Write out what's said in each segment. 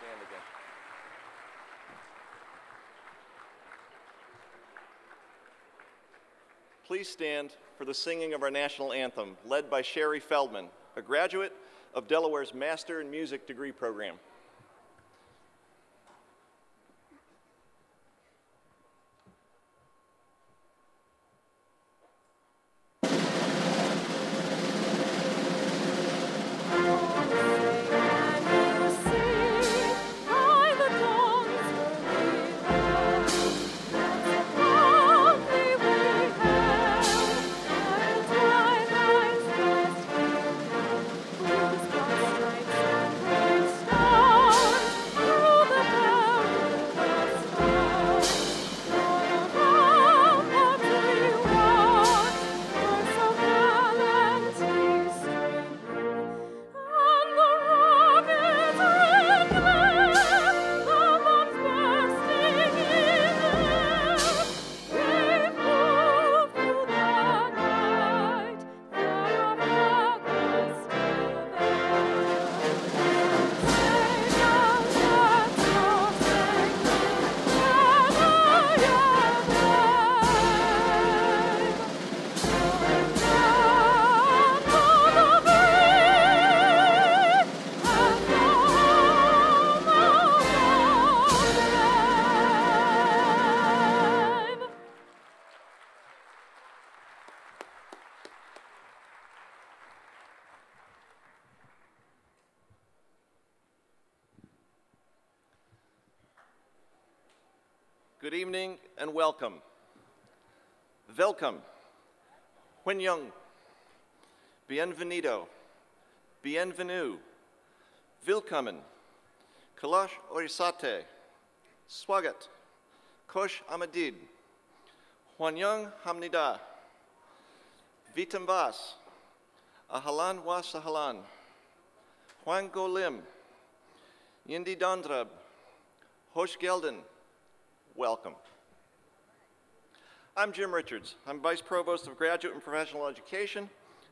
stand again. Please stand for the singing of our national anthem, led by Sherry Feldman, a graduate of Delaware's Master in Music degree program. Good evening and welcome. Welcome. Huinyung. Bienvenido. Bienvenue. Willkommen. Kalash Orisate. Swagat. Kosh Amadid. Huinyung Hamnida. Vitam Vas. Ahalan wa sahalan. Huang Golim. Yindi Dandrab. Hosh Gelden. Welcome. I'm Jim Richards. I'm Vice Provost of Graduate and Professional Education,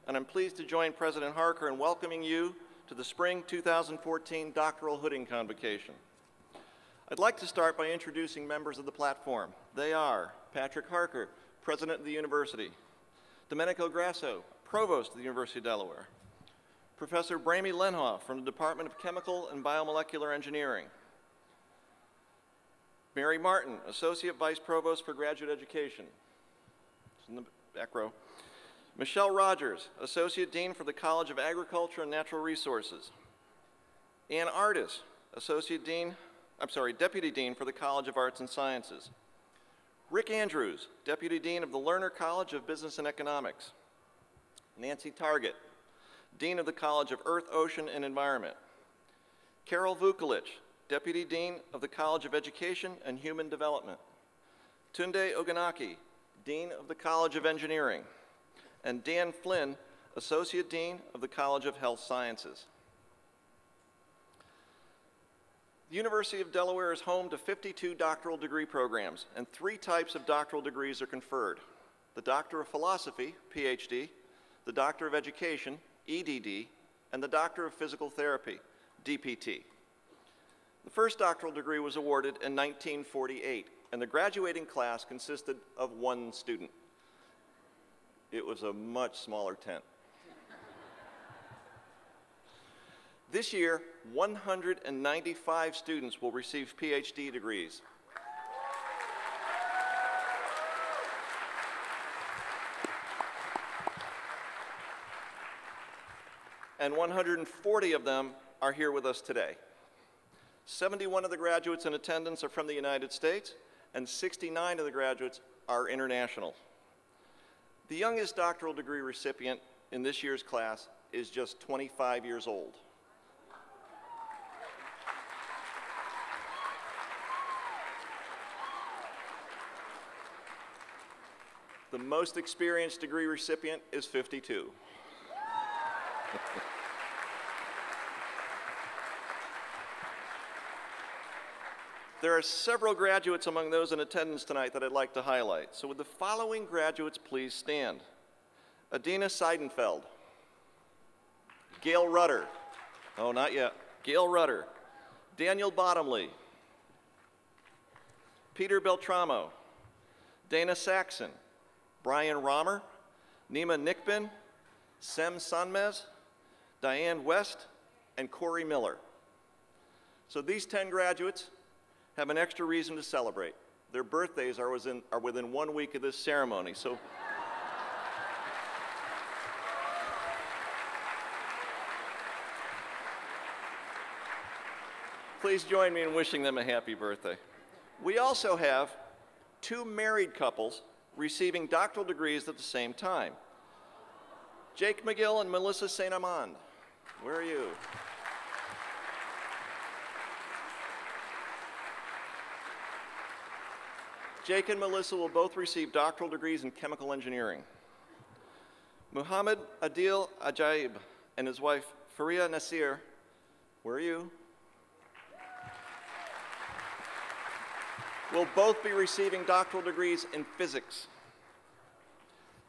and I'm pleased to join President Harker in welcoming you to the Spring 2014 Doctoral Hooding Convocation. I'd like to start by introducing members of the platform. They are Patrick Harker, President of the University; Domenico Grasso, Provost of the University of Delaware; Professor Bramy Lenhoff from the Department of Chemical and Biomolecular Engineering; Mary Martin, Associate Vice Provost for Graduate Education. She's in the back row. Michelle Rogers, Associate Dean for the College of Agriculture and Natural Resources. Ann Artis, Deputy Dean for the College of Arts and Sciences. Rick Andrews, Deputy Dean of the Lerner College of Business and Economics. Nancy Target, Dean of the College of Earth, Ocean, and Environment. Carol Vukolich, Deputy Dean of the College of Education and Human Development. Tunde Ogunaki, Dean of the College of Engineering. And Dan Flynn, Associate Dean of the College of Health Sciences. The University of Delaware is home to 52 doctoral degree programs, and 3 types of doctoral degrees are conferred: the Doctor of Philosophy, PhD, the Doctor of Education, EDD, and the Doctor of Physical Therapy, DPT. The first doctoral degree was awarded in 1948, and the graduating class consisted of 1 student. It was a much smaller tent. This year, 195 students will receive PhD degrees. And 140 of them are here with us today. 71 of the graduates in attendance are from the United States, and 69 of the graduates are international. The youngest doctoral degree recipient in this year's class is just 25 years old. The most experienced degree recipient is 52. There are several graduates among those in attendance tonight that I'd like to highlight. So would the following graduates please stand? Adina Daniel Bottomley, Peter Beltramo, Dana Saxon, Brian Romer, Nima Nickbin, Sem Sanmez, Diane West, and Corey Miller. So these 10 graduates have an extra reason to celebrate. Their birthdays are within 1 week of this ceremony. So please join me in wishing them a happy birthday. We also have 2 married couples receiving doctoral degrees at the same time. Jake McGill and Melissa St. Amand. Where are you? Jake and Melissa will both receive doctoral degrees in chemical engineering. Muhammad Adil Ajaib and his wife Faria Nasir, where are you? Will both be receiving doctoral degrees in physics.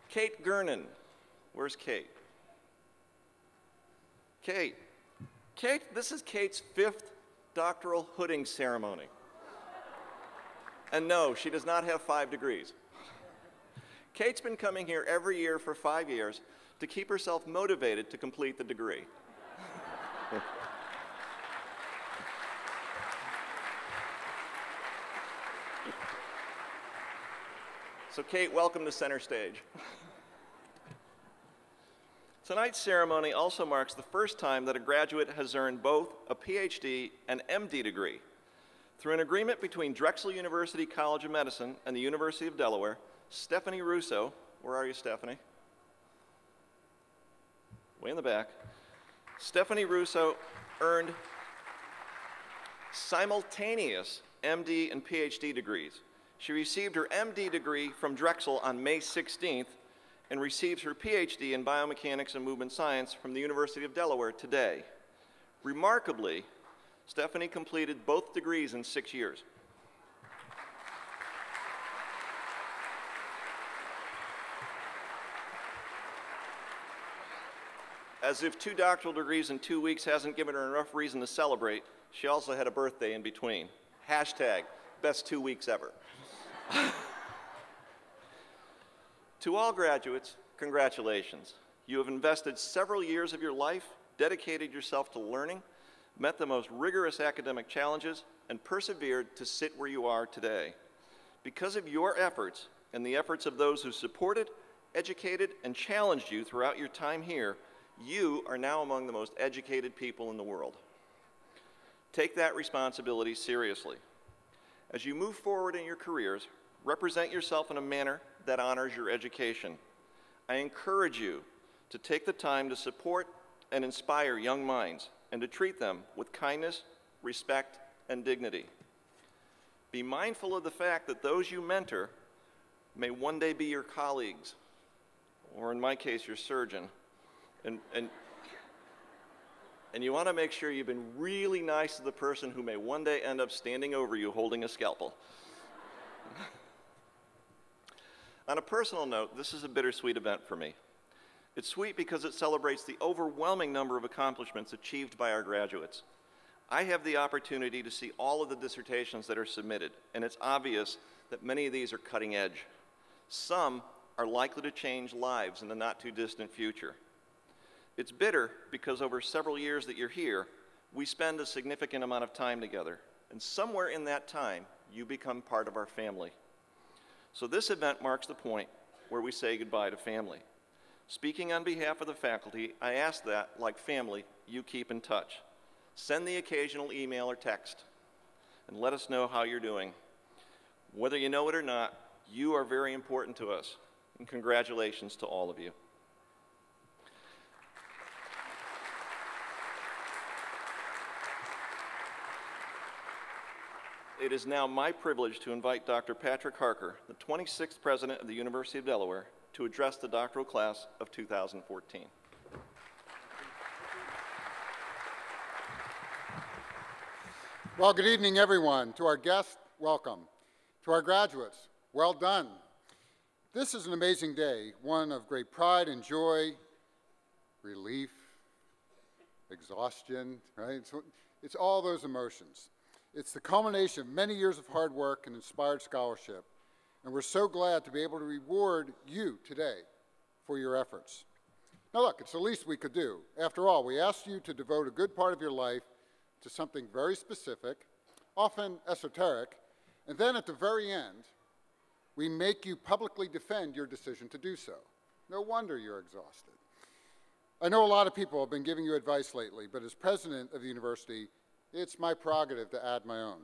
Kate Gernon, where's Kate? Kate, this is Kate's 5th doctoral hooding ceremony. And no, she does not have 5 degrees. Kate's been coming here every year for 5 years to keep herself motivated to complete the degree. So Kate, welcome to center stage. Tonight's ceremony also marks the first time that a graduate has earned both a PhD and MD degree. Through an agreement between Drexel University College of Medicine and the University of Delaware, Stephanie Russo, where are you, Stephanie? Way in the back. Stephanie Russo earned simultaneous MD and PhD degrees. She received her MD degree from Drexel on May 16th and receives her PhD in biomechanics and movement science from the University of Delaware today. Remarkably, Stephanie completed both degrees in 6 years. As if 2 doctoral degrees in 2 weeks hasn't given her enough reason to celebrate, she also had a birthday in between. Hashtag best 2 weeks ever. To all graduates, congratulations. You have invested several years of your life, dedicated yourself to learning, met the most rigorous academic challenges, and persevered to sit where you are today. Because of your efforts and the efforts of those who supported, educated, and challenged you throughout your time here, you are now among the most educated people in the world. Take that responsibility seriously. As you move forward in your careers, represent yourself in a manner that honors your education. I encourage you to take the time to support and inspire young minds and to treat them with kindness, respect, and dignity. Be mindful of the fact that those you mentor may one day be your colleagues, or in my case, your surgeon. And you want to make sure you've been really nice to the person who may one day end up standing over you holding a scalpel. On a personal note, this is a bittersweet event for me. It's sweet because it celebrates the overwhelming number of accomplishments achieved by our graduates. I have the opportunity to see all of the dissertations that are submitted, and it's obvious that many of these are cutting edge. Some are likely to change lives in the not too distant future. It's bitter because over several years that you're here, we spend a significant amount of time together, and somewhere in that time, you become part of our family. So this event marks the point where we say goodbye to family. Speaking on behalf of the faculty, I ask that, like family, you keep in touch. Send the occasional email or text, and let us know how you're doing. Whether you know it or not, you are very important to us, and congratulations to all of you. It is now my privilege to invite Dr. Patrick Harker, the 26th President of the University of Delaware, to address the doctoral class of 2014. Well, good evening, everyone. To our guests, welcome. To our graduates, well done. This is an amazing day, one of great pride and joy, relief, exhaustion, right? So It's all those emotions. It's the culmination of many years of hard work and inspired scholarship, and we're so glad to be able to reward you today for your efforts. Now look, it's the least we could do. After all, we asked you to devote a good part of your life to something very specific, often esoteric, and then at the very end, we make you publicly defend your decision to do so. No wonder you're exhausted. I know a lot of people have been giving you advice lately, but as president of the university, it's my prerogative to add my own.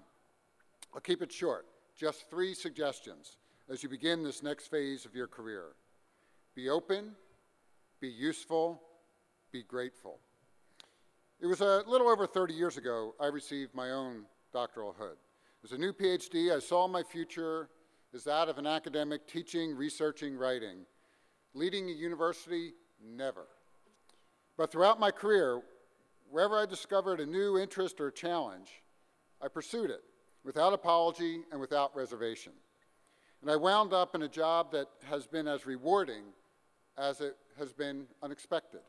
I'll keep it short, just 3 suggestions as you begin this next phase of your career. Be open, be useful, be grateful. It was a little over 30 years ago I received my own doctoral hood. As a new PhD, I saw my future as that of an academic teaching, researching, writing. Leading a university, never. But throughout my career, wherever I discovered a new interest or challenge, I pursued it without apology and without reservation. And I wound up in a job that has been as rewarding as it has been unexpected.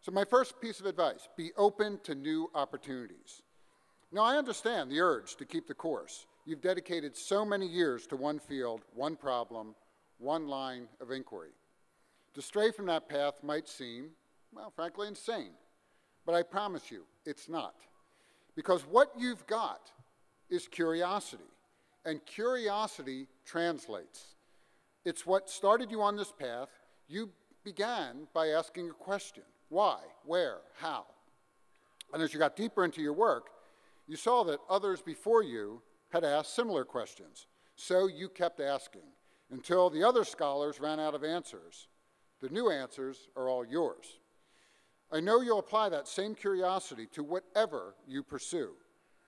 So my first piece of advice, be open to new opportunities. Now, I understand the urge to keep the course. You've dedicated so many years to one field, one problem, one line of inquiry. To stray from that path might seem, well, frankly, insane. But I promise you, it's not. Because what you've got is curiosity, and curiosity translates. It's what started you on this path. You began by asking a question. Why? Where? How? And as you got deeper into your work, you saw that others before you had asked similar questions. So you kept asking until the other scholars ran out of answers. The new answers are all yours. I know you'll apply that same curiosity to whatever you pursue.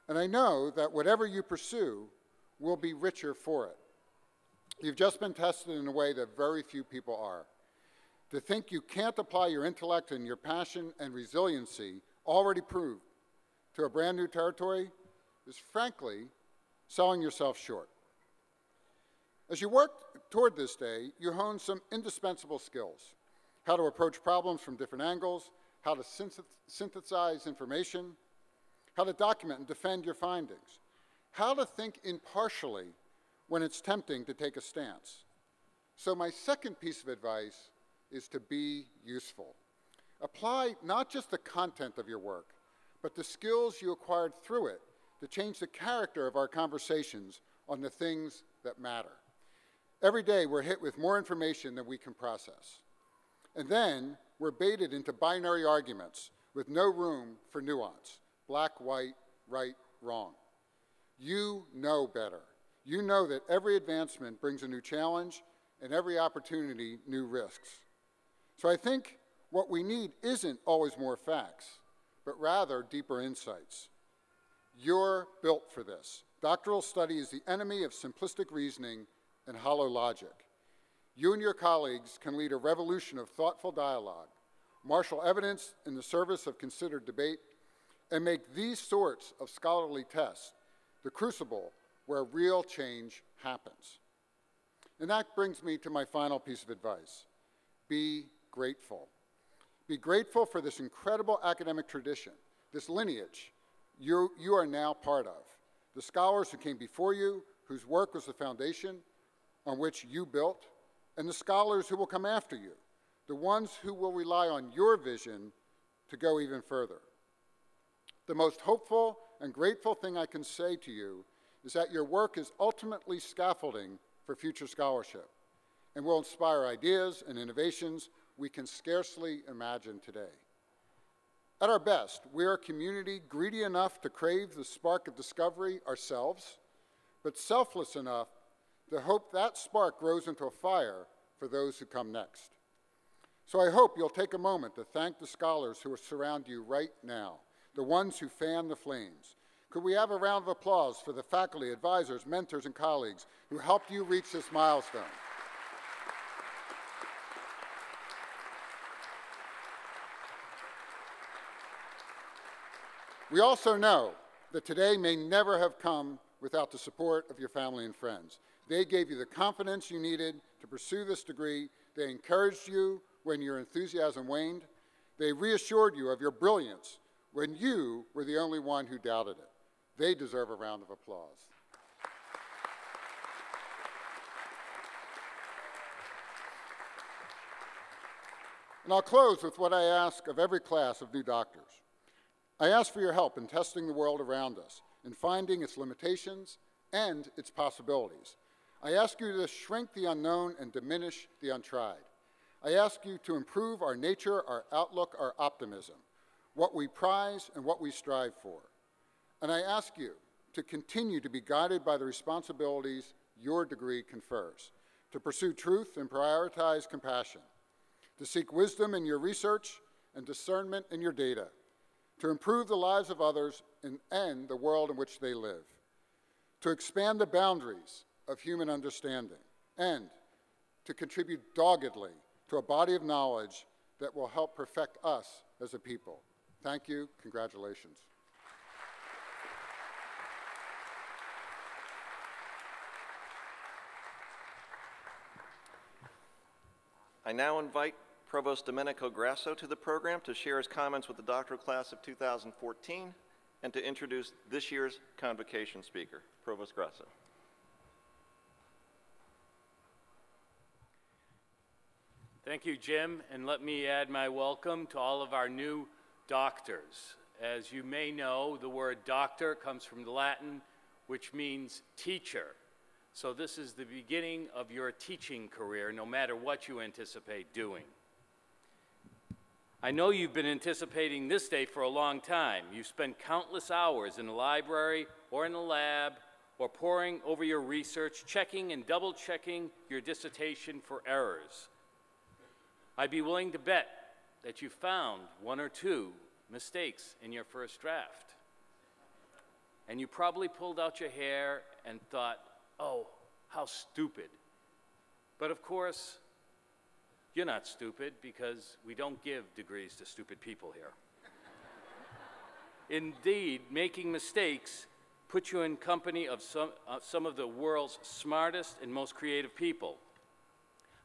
And I know that whatever you pursue will be richer for it. You've just been tested in a way that very few people are. To think you can't apply your intellect and your passion and resiliency already proved to a brand new territory is frankly selling yourself short. As you work toward this day, you hone some indispensable skills: how to approach problems from different angles, how to synthesize information, how to document and defend your findings, how to think impartially when it's tempting to take a stance. So my second piece of advice is to be useful. Apply not just the content of your work, but the skills you acquired through it to change the character of our conversations on the things that matter. Every day we're hit with more information than we can process. And then we're baited into binary arguments with no room for nuance: black, white, right, wrong. You know better. You know that every advancement brings a new challenge and every opportunity new risks. So I think what we need isn't always more facts, but rather deeper insights. You're built for this. Doctoral study is the enemy of simplistic reasoning and hollow logic. You and your colleagues can lead a revolution of thoughtful dialogue, marshal evidence in the service of considered debate, and make these sorts of scholarly tests the crucible where real change happens. And that brings me to my final piece of advice. Be grateful. Be grateful for this incredible academic tradition, this lineage you are now part of. The scholars who came before you, whose work was the foundation on which you built, and the scholars who will come after you, the ones who will rely on your vision to go even further. The most hopeful and grateful thing I can say to you is that your work is ultimately scaffolding for future scholarship and will inspire ideas and innovations we can scarcely imagine today. At our best, we are a community greedy enough to crave the spark of discovery ourselves, but selfless enough to hope that spark grows into a fire for those who come next. So I hope you'll take a moment to thank the scholars who surround you right now, the ones who fan the flames. Could we have a round of applause for the faculty, advisors, mentors, and colleagues who helped you reach this milestone? We also know that today may never have come without the support of your family and friends. They gave you the confidence you needed to pursue this degree. They encouraged you when your enthusiasm waned. They reassured you of your brilliance when you were the only one who doubted it. They deserve a round of applause. And I'll close with what I ask of every class of new doctors. I ask for your help in testing the world around us, in finding its limitations and its possibilities. I ask you to shrink the unknown and diminish the untried. I ask you to improve our nature, our outlook, our optimism, what we prize and what we strive for. And I ask you to continue to be guided by the responsibilities your degree confers, to pursue truth and prioritize compassion, to seek wisdom in your research and discernment in your data, to improve the lives of others and end the world in which they live, to expand the boundaries of human understanding, and to contribute doggedly to a body of knowledge that will help perfect us as a people. Thank you. Congratulations. I now invite Provost Domenico Grasso to the program to share his comments with the doctoral class of 2014 and to introduce this year's Convocation speaker. Provost Grasso. Thank you, Jim, and let me add my welcome to all of our new doctors. As you may know, the word doctor comes from the Latin, which means teacher. So this is the beginning of your teaching career, no matter what you anticipate doing. I know you've been anticipating this day for a long time. You've spent countless hours in the library or in the lab or poring over your research, checking and double-checking your dissertation for errors. I'd be willing to bet that you found one or two mistakes in your first draft. And you probably pulled out your hair and thought, oh, how stupid. But of course, you're not stupid because we don't give degrees to stupid people here. Indeed, making mistakes puts you in company of some of the world's smartest and most creative people.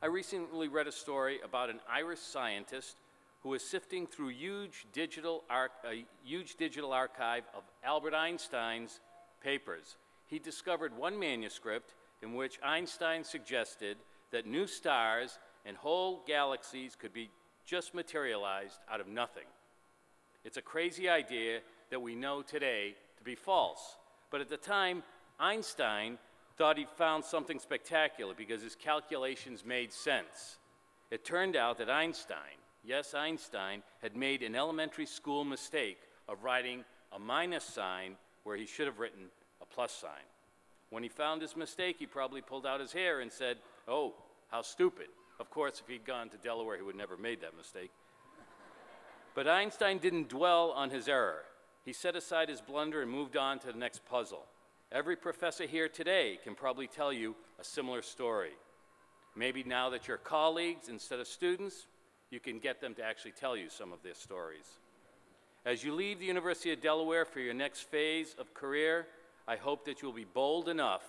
I recently read a story about an Irish scientist who was sifting through a huge digital archive of Albert Einstein's papers. He discovered one manuscript in which Einstein suggested that new stars and whole galaxies could be just materialized out of nothing. It's a crazy idea that we know today to be false. But at the time, Einstein thought he found something spectacular because his calculations made sense. It turned out that Einstein, yes, Einstein, had made an elementary school mistake of writing a minus sign where he should have written a plus sign. When he found his mistake, he probably pulled out his hair and said, oh, how stupid. Of course, if he'd gone to Delaware, he would never have made that mistake. But Einstein didn't dwell on his error. He set aside his blunder and moved on to the next puzzle. Every professor here today can probably tell you a similar story. Maybe now that you're colleagues instead of students, you can get them to actually tell you some of their stories. As you leave the University of Delaware for your next phase of career, I hope that you'll be bold enough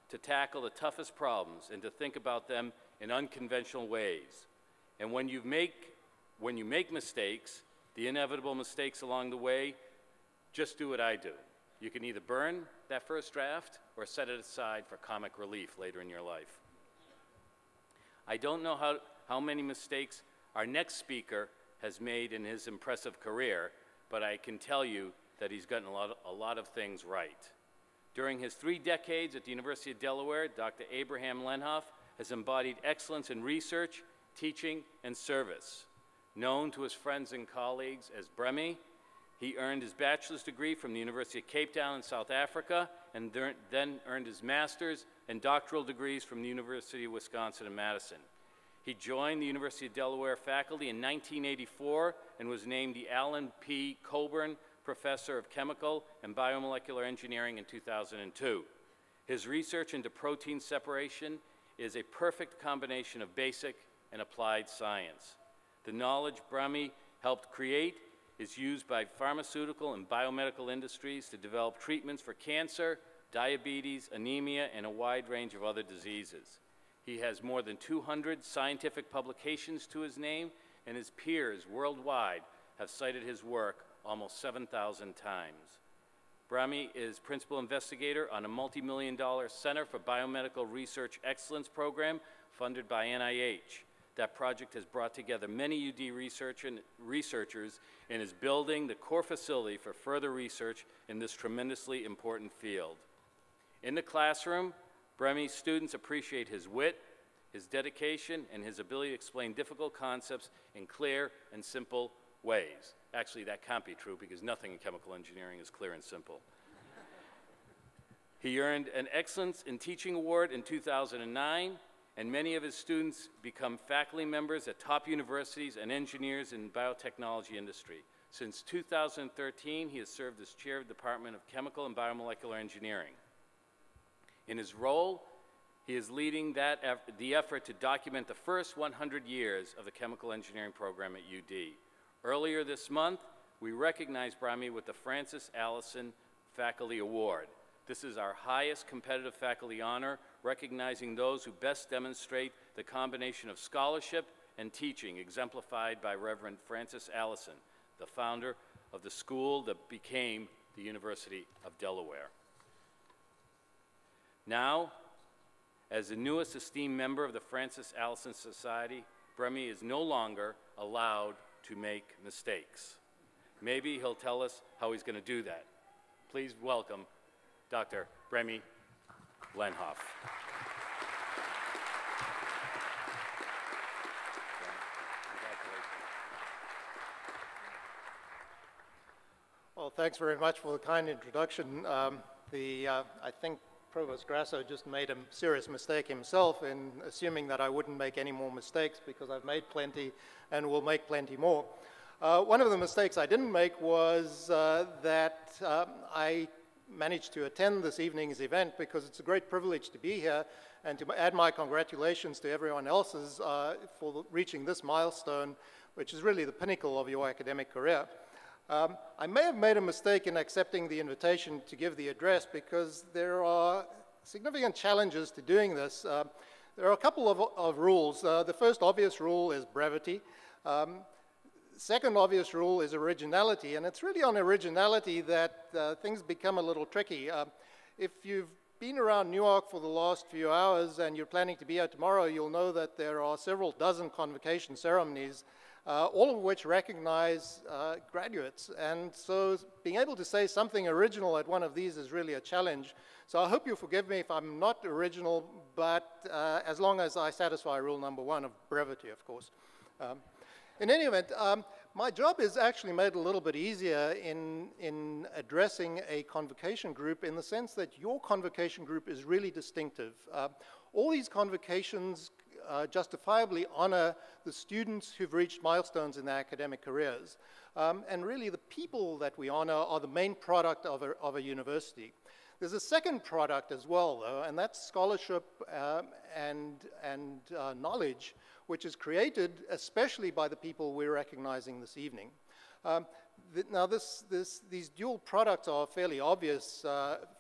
to tackle the toughest problems and to think about them in unconventional ways. And when you make mistakes, the inevitable mistakes along the way, just do what I do. You can either burn that first draft or set it aside for comic relief later in your life. I don't know how many mistakes our next speaker has made in his impressive career, but I can tell you that he's gotten a lot of things right. During his 3 decades at the University of Delaware, Dr. Abraham Lenhoff has embodied excellence in research, teaching, and service. Known to his friends and colleagues as Bremy, he earned his bachelor's degree from the University of Cape Town in South Africa and then earned his master's and doctoral degrees from the University of Wisconsin in Madison. He joined the University of Delaware faculty in 1984 and was named the Alan P. Colburn Professor of Chemical and Biomolecular Engineering in 2002. His research into protein separation is a perfect combination of basic and applied science. The knowledge Bremy helped create is used by pharmaceutical and biomedical industries to develop treatments for cancer, diabetes, anemia, and a wide range of other diseases. He has more than 200 scientific publications to his name, and his peers worldwide have cited his work almost 7,000 times. Brahmi is principal investigator on a multi-million-dollar Center for Biomedical Research Excellence program funded by NIH. That project has brought together many UD researchers and is building the core facility for further research in this tremendously important field. In the classroom, Brahmi's students appreciate his wit, his dedication, and his ability to explain difficult concepts in clear and simple ways. Actually, that can't be true because nothing in chemical engineering is clear and simple. He earned an Excellence in Teaching Award in 2009, and many of his students become faculty members at top universities and engineers in the biotechnology industry. Since 2013, he has served as chair of the Department of Chemical and Biomolecular Engineering. In his role, he is leading the effort to document the first 100 years of the chemical engineering program at UD. Earlier this month, we recognized Brahmi with the Francis Allison Faculty Award. This is our highest competitive faculty honor, recognizing those who best demonstrate the combination of scholarship and teaching exemplified by Reverend Francis Allison, the founder of the school that became the University of Delaware. Now, as the newest esteemed member of the Francis Allison Society, Brahmi is no longer allowed to make mistakes. Maybe he'll tell us how he's going to do that. Please welcome Dr. Brahmi Lenhoff. Well, thanks very much for the kind introduction. I think Provost Grasso just made a serious mistake himself in assuming that I wouldn't make any more mistakes, because I've made plenty and will make plenty more. One of the mistakes I didn't make was that I managed to attend this evening's event, because it's a great privilege to be here, and to add my congratulations to everyone else's for reaching this milestone, which is really the pinnacle of your academic career. I may have made a mistake in accepting the invitation to give the address, because there are significant challenges to doing this. There are a couple of rules. The first obvious rule is brevity. Second obvious rule is originality, and it's really on originality that things become a little tricky. If you've been around Newark for the last few hours and you're planning to be here tomorrow, you'll know that there are several dozen convocation ceremonies, all of which recognize graduates. And so being able to say something original at one of these is really a challenge. So I hope you'll forgive me if I'm not original, but as long as I satisfy rule number one of brevity, of course. In any event, my job is actually made a little bit easier in addressing a convocation group, in the sense that your convocation group is really distinctive. All these convocations justifiably honor the students who've reached milestones in their academic careers. And really the people that we honor are the main product of a university. There's a second product as well, though, and that's scholarship and knowledge, which is created especially by the people we're recognizing this evening. Now, these dual products are a fairly obvious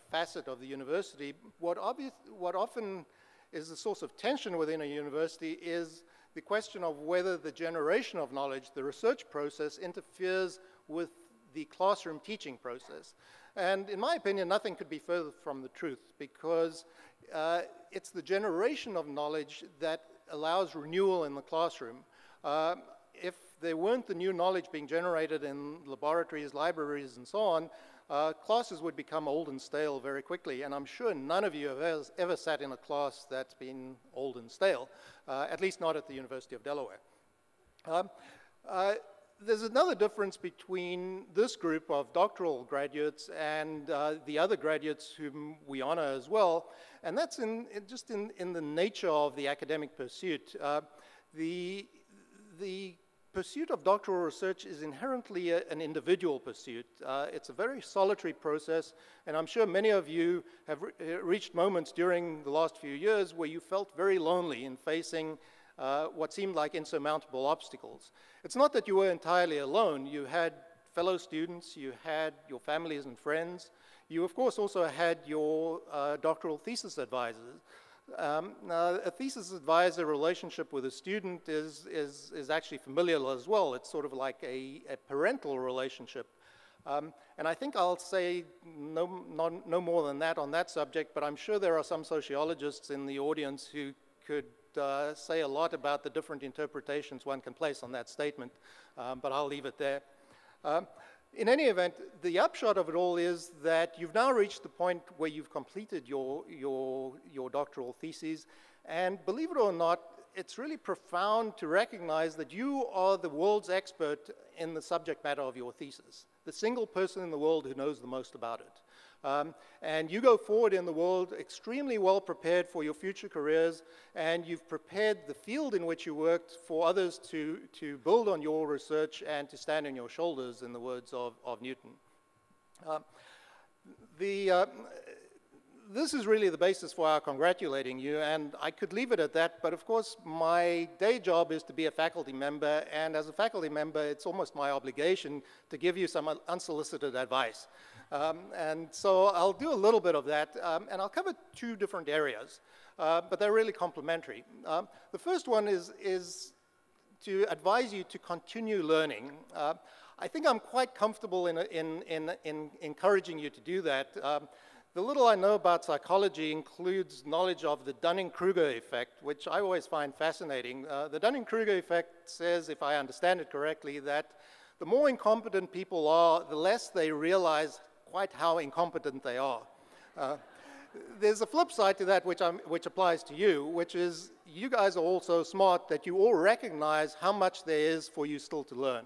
facet of the university. What often is the source of tension within a university is the question of whether the generation of knowledge, the research process, interferes with the classroom teaching process. And in my opinion, nothing could be further from the truth, because it's the generation of knowledge that allows renewal in the classroom. If there weren't the new knowledge being generated in laboratories, libraries, and so on, classes would become old and stale very quickly, and I'm sure none of you have ever sat in a class that's been old and stale, at least not at the University of Delaware. There's another difference between this group of doctoral graduates and the other graduates whom we honor as well, and that's just in the nature of the academic pursuit. The pursuit of doctoral research is inherently an individual pursuit. It's a very solitary process, and I'm sure many of you have reached moments during the last few years where you felt very lonely in facing what seemed like insurmountable obstacles. It's not that you were entirely alone. You had fellow students, you had your families and friends. You, of course, also had your doctoral thesis advisors. Now, a thesis advisor relationship with a student is actually familial as well. It's sort of like a parental relationship. And I think I'll say no more than that on that subject, but I'm sure there are some sociologists in the audience who could say a lot about the different interpretations one can place on that statement, but I'll leave it there. In any event, the upshot of it all is that you've now reached the point where you've completed your doctoral theses, and believe it or not, it's really profound to recognize that you are the world's expert in the subject matter of your thesis, the single person in the world who knows the most about it. And you go forward in the world extremely well prepared for your future careers, and you've prepared the field in which you worked for others to build on your research and to stand on your shoulders, in the words of Newton. This is really the basis for our congratulating you, and I could leave it at that, but of course my day job is to be a faculty member, and as a faculty member it's almost my obligation to give you some unsolicited advice. And so I'll do a little bit of that, and I'll cover two different areas, but they're really complementary. The first one is to advise you to continue learning. I think I'm quite comfortable in encouraging you to do that. The little I know about psychology includes knowledge of the Dunning-Kruger effect, which I always find fascinating. The Dunning-Kruger effect says, if I understand it correctly, that the more incompetent people are, the less they realize quite how incompetent they are. There's a flip side to that which applies to you, which is you guys are all so smart that you all recognize how much there is for you still to learn.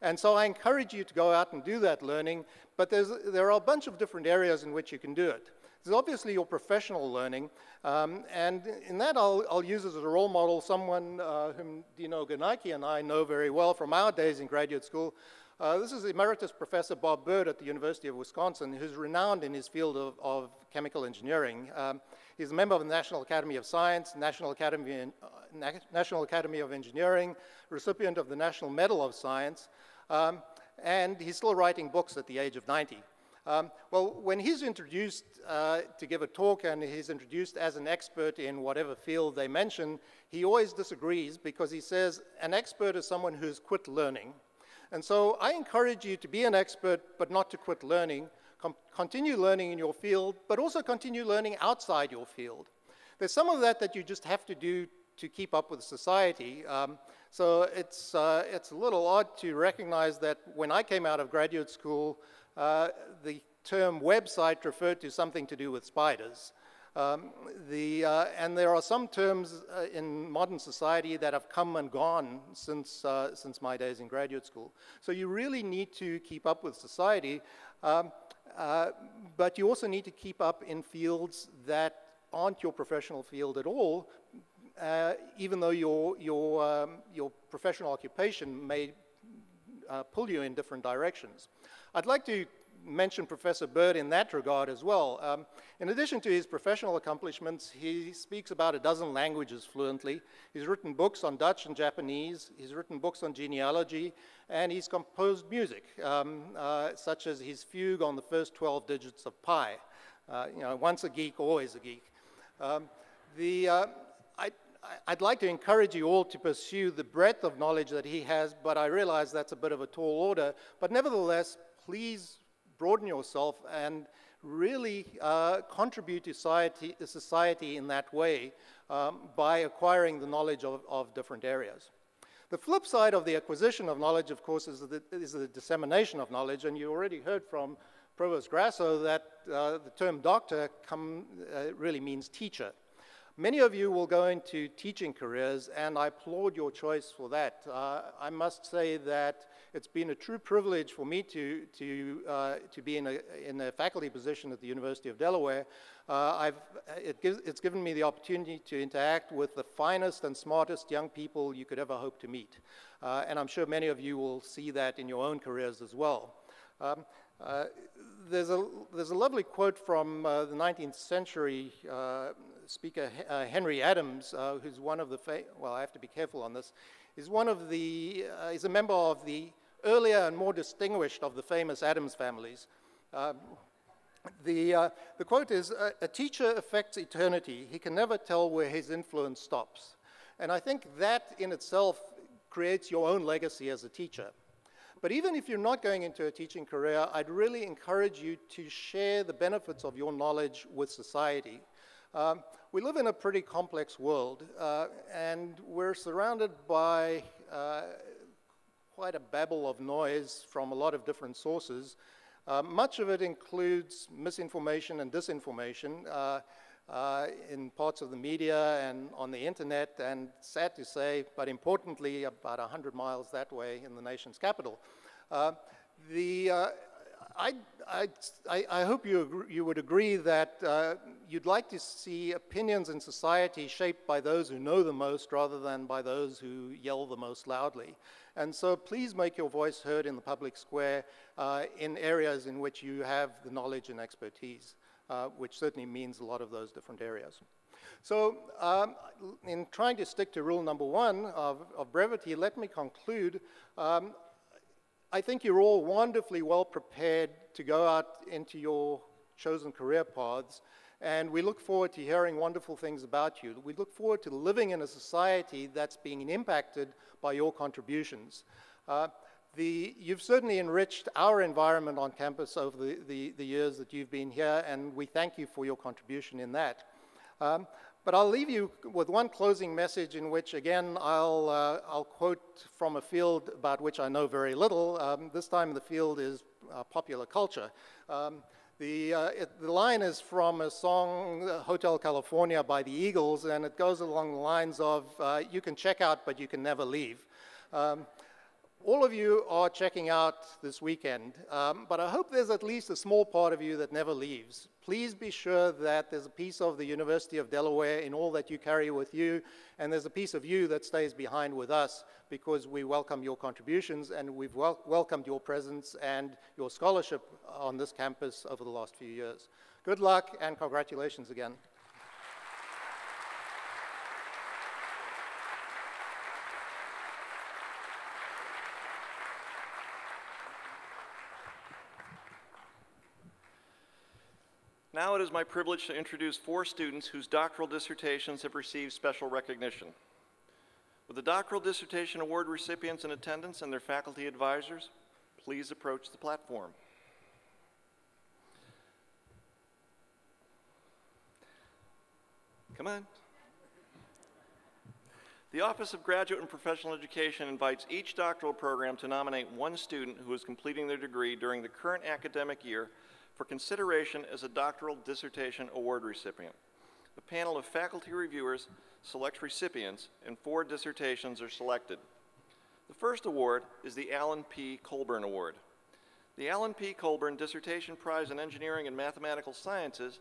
And so I encourage you to go out and do that learning, but there are a bunch of different areas in which you can do it. There's obviously your professional learning, and in that I'll use as a role model someone whom Dino Ganaki and I know very well from our days in graduate school. This is Emeritus Professor Bob Bird at the University of Wisconsin, who's renowned in his field of chemical engineering. He's a member of the National Academy of Science, National Academy of Engineering, recipient of the National Medal of Science, and he's still writing books at the age of 90. Well, when he's introduced to give a talk and he's introduced as an expert in whatever field they mention, he always disagrees because he says an expert is someone who's quit learning. And so I encourage you to be an expert, but not to quit learning. Continue learning in your field, but also continue learning outside your field. There's some of that you just have to do to keep up with society. So it's a little odd to recognize that when I came out of graduate school, the term website referred to something to do with spiders. And there are some terms in modern society that have come and gone since my days in graduate school. So you really need to keep up with society, but you also need to keep up in fields that aren't your professional field at all, even though your professional occupation may pull you in different directions. I'd like to mention Professor Bird in that regard as well. In addition to his professional accomplishments, he speaks about a dozen languages fluently. He's written books on Dutch and Japanese, he's written books on genealogy, and he's composed music, such as his fugue on the first 12 digits of pi. You know, once a geek, always a geek. I'd like to encourage you all to pursue the breadth of knowledge that he has, but I realize that's a bit of a tall order. But nevertheless, please broaden yourself and really contribute to society in that way by acquiring the knowledge of different areas. The flip side of the acquisition of knowledge, of course, is the dissemination of knowledge, and you already heard from Provost Grasso that the term doctor really means teacher. Many of you will go into teaching careers, and I applaud your choice for that. I must say that it's been a true privilege for me to be in a faculty position at the University of Delaware. It's given me the opportunity to interact with the finest and smartest young people you could ever hope to meet. And I'm sure many of you will see that in your own careers as well. There's a lovely quote from the 19th century speaker Henry Adams, who's one of the, well, I have to be careful on this, he's a member of the earlier and more distinguished of the famous Adams families. The quote is, "A teacher affects eternity. He can never tell where his influence stops." And I think that in itself creates your own legacy as a teacher. But even if you're not going into a teaching career, I'd really encourage you to share the benefits of your knowledge with society. We live in a pretty complex world, and we're surrounded by quite a babble of noise from a lot of different sources. Much of it includes misinformation and disinformation in parts of the media and on the internet, and sad to say, but importantly, about 100 miles that way in the nation's capital. I hope you would agree that you'd like to see opinions in society shaped by those who know the most rather than by those who yell the most loudly. And so please make your voice heard in the public square in areas in which you have the knowledge and expertise, which certainly means a lot of those different areas. So in trying to stick to rule number 1 of brevity, let me conclude. I think you're all wonderfully well prepared to go out into your chosen career paths, and we look forward to hearing wonderful things about you. We look forward to living in a society that's being impacted by your contributions. You've certainly enriched our environment on campus over the years that you've been here, and we thank you for your contribution in that. But I'll leave you with one closing message in which, again, I'll quote from a field about which I know very little. This time the field is popular culture. The line is from a song, Hotel California by the Eagles, and it goes along the lines of, you can check out, but you can never leave. All of you are checking out this weekend, but I hope there's at least a small part of you that never leaves. Please be sure that there's a piece of the University of Delaware in all that you carry with you, and there's a piece of you that stays behind with us, because we welcome your contributions and we've welcomed your presence and your scholarship on this campus over the last few years. Good luck and congratulations again. Now it is my privilege to introduce 4 students whose doctoral dissertations have received special recognition. With the Doctoral Dissertation Award recipients in attendance and their faculty advisors, please approach the platform. Come on. The Office of Graduate and Professional Education invites each doctoral program to nominate 1 student who is completing their degree during the current academic year for consideration as a Doctoral Dissertation Award recipient. A panel of faculty reviewers selects recipients, and 4 dissertations are selected. The first award is the Alan P. Colburn Award. The Alan P. Colburn Dissertation Prize in Engineering and Mathematical Sciences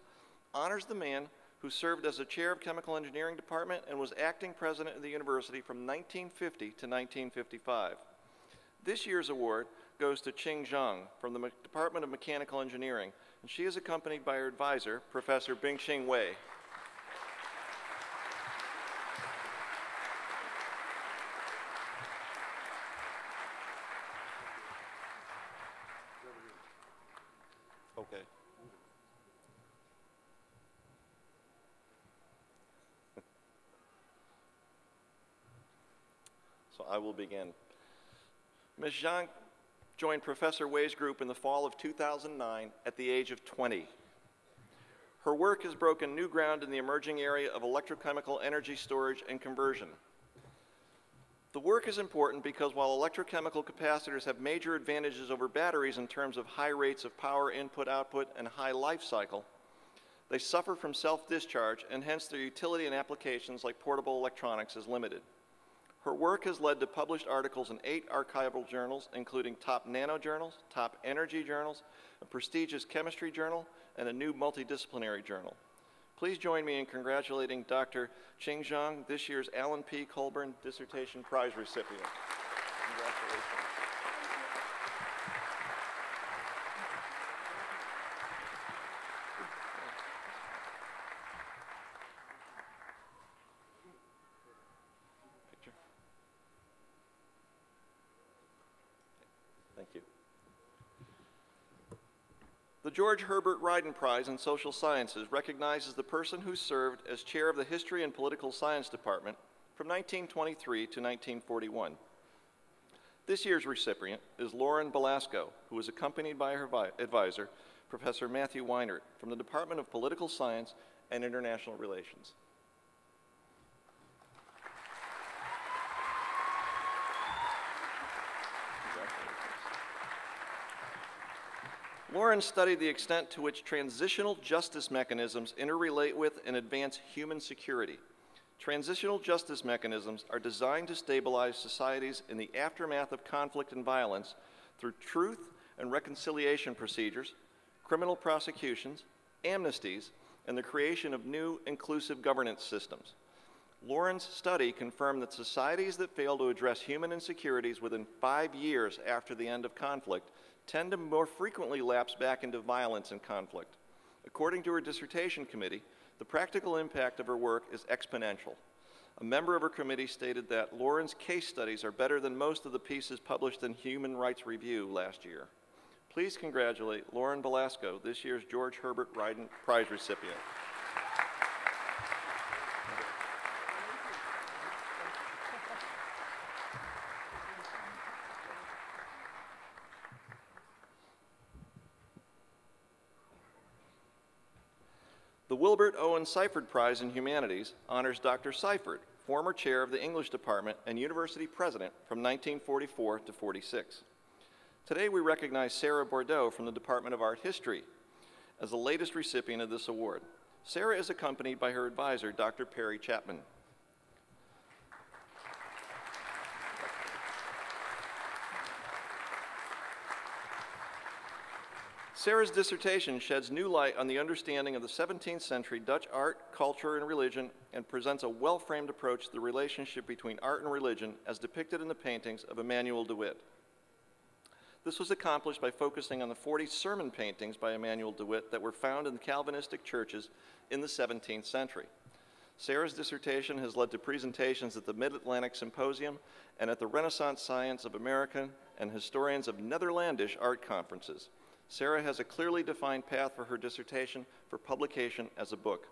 honors the man who served as the chair of Chemical Engineering Department and was acting president of the university from 1950 to 1955. This year's award goes to Qing Zhang from the Department of Mechanical Engineering, and she is accompanied by her advisor, Professor Bingxing Wei. Okay. So I will begin. Ms. Zhang joined Professor Wei's group in the fall of 2009 at the age of 20. Her work has broken new ground in the emerging area of electrochemical energy storage and conversion. The work is important because while electrochemical capacitors have major advantages over batteries in terms of high rates of power input-output and high life cycle, they suffer from self-discharge, and hence their utility in applications like portable electronics is limited. Her work has led to published articles in 8 archival journals, including top nano journals, top energy journals, a prestigious chemistry journal, and a new multidisciplinary journal. Please join me in congratulating Dr. Qing Zhang, this year's Alan P. Colburn Dissertation Prize recipient. Congratulations. Thank you. The George Herbert Ryden Prize in Social Sciences recognizes the person who served as chair of the History and Political Science Department from 1923 to 1941. This year's recipient is Lauren Belasco, who was accompanied by her advisor, Professor Matthew Weinert, from the Department of Political Science and International Relations. Lauren studied the extent to which transitional justice mechanisms interrelate with and advance human security. Transitional justice mechanisms are designed to stabilize societies in the aftermath of conflict and violence through truth and reconciliation procedures, criminal prosecutions, amnesties, and the creation of new inclusive governance systems. Lauren's study confirmed that societies that fail to address human insecurities within 5 years after the end of conflict tend to more frequently lapse back into violence and conflict. According to her dissertation committee, the practical impact of her work is exponential. A member of her committee stated that Lauren's case studies are better than most of the pieces published in Human Rights Review last year. Please congratulate Lauren Belasco, this year's George Herbert Ryden Prize recipient. The Wilbert Owen Seifert Prize in Humanities honors Dr. Seifert, former chair of the English department and university president from 1944 to 46. Today we recognize Sarah Bordeaux from the Department of Art History as the latest recipient of this award. Sarah is accompanied by her advisor, Dr. Perry Chapman. Sarah's dissertation sheds new light on the understanding of the 17th century Dutch art, culture, and religion, and presents a well-framed approach to the relationship between art and religion as depicted in the paintings of Emmanuel de Witt. This was accomplished by focusing on the 40 sermon paintings by Emmanuel de Witt that were found in the Calvinistic churches in the 17th century. Sarah's dissertation has led to presentations at the Mid-Atlantic Symposium and at the Renaissance Science of American and Historians of Netherlandish Art Conferences. Sarah has a clearly defined path for her dissertation for publication as a book.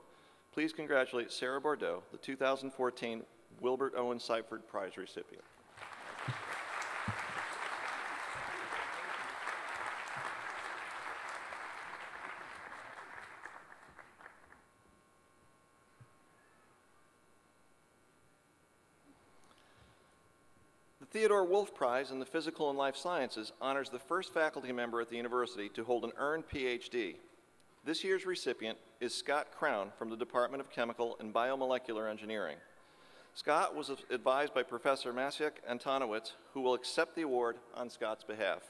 Please congratulate Sarah Bordeaux, the 2014 Wilbert Owen Seifert Prize recipient. The Theodore Wolff Prize in the Physical and Life Sciences honors the first faculty member at the university to hold an earned PhD. This year's recipient is Scott Crown from the Department of Chemical and Biomolecular Engineering. Scott was advised by Professor Maciek Antonowicz, who will accept the award on Scott's behalf.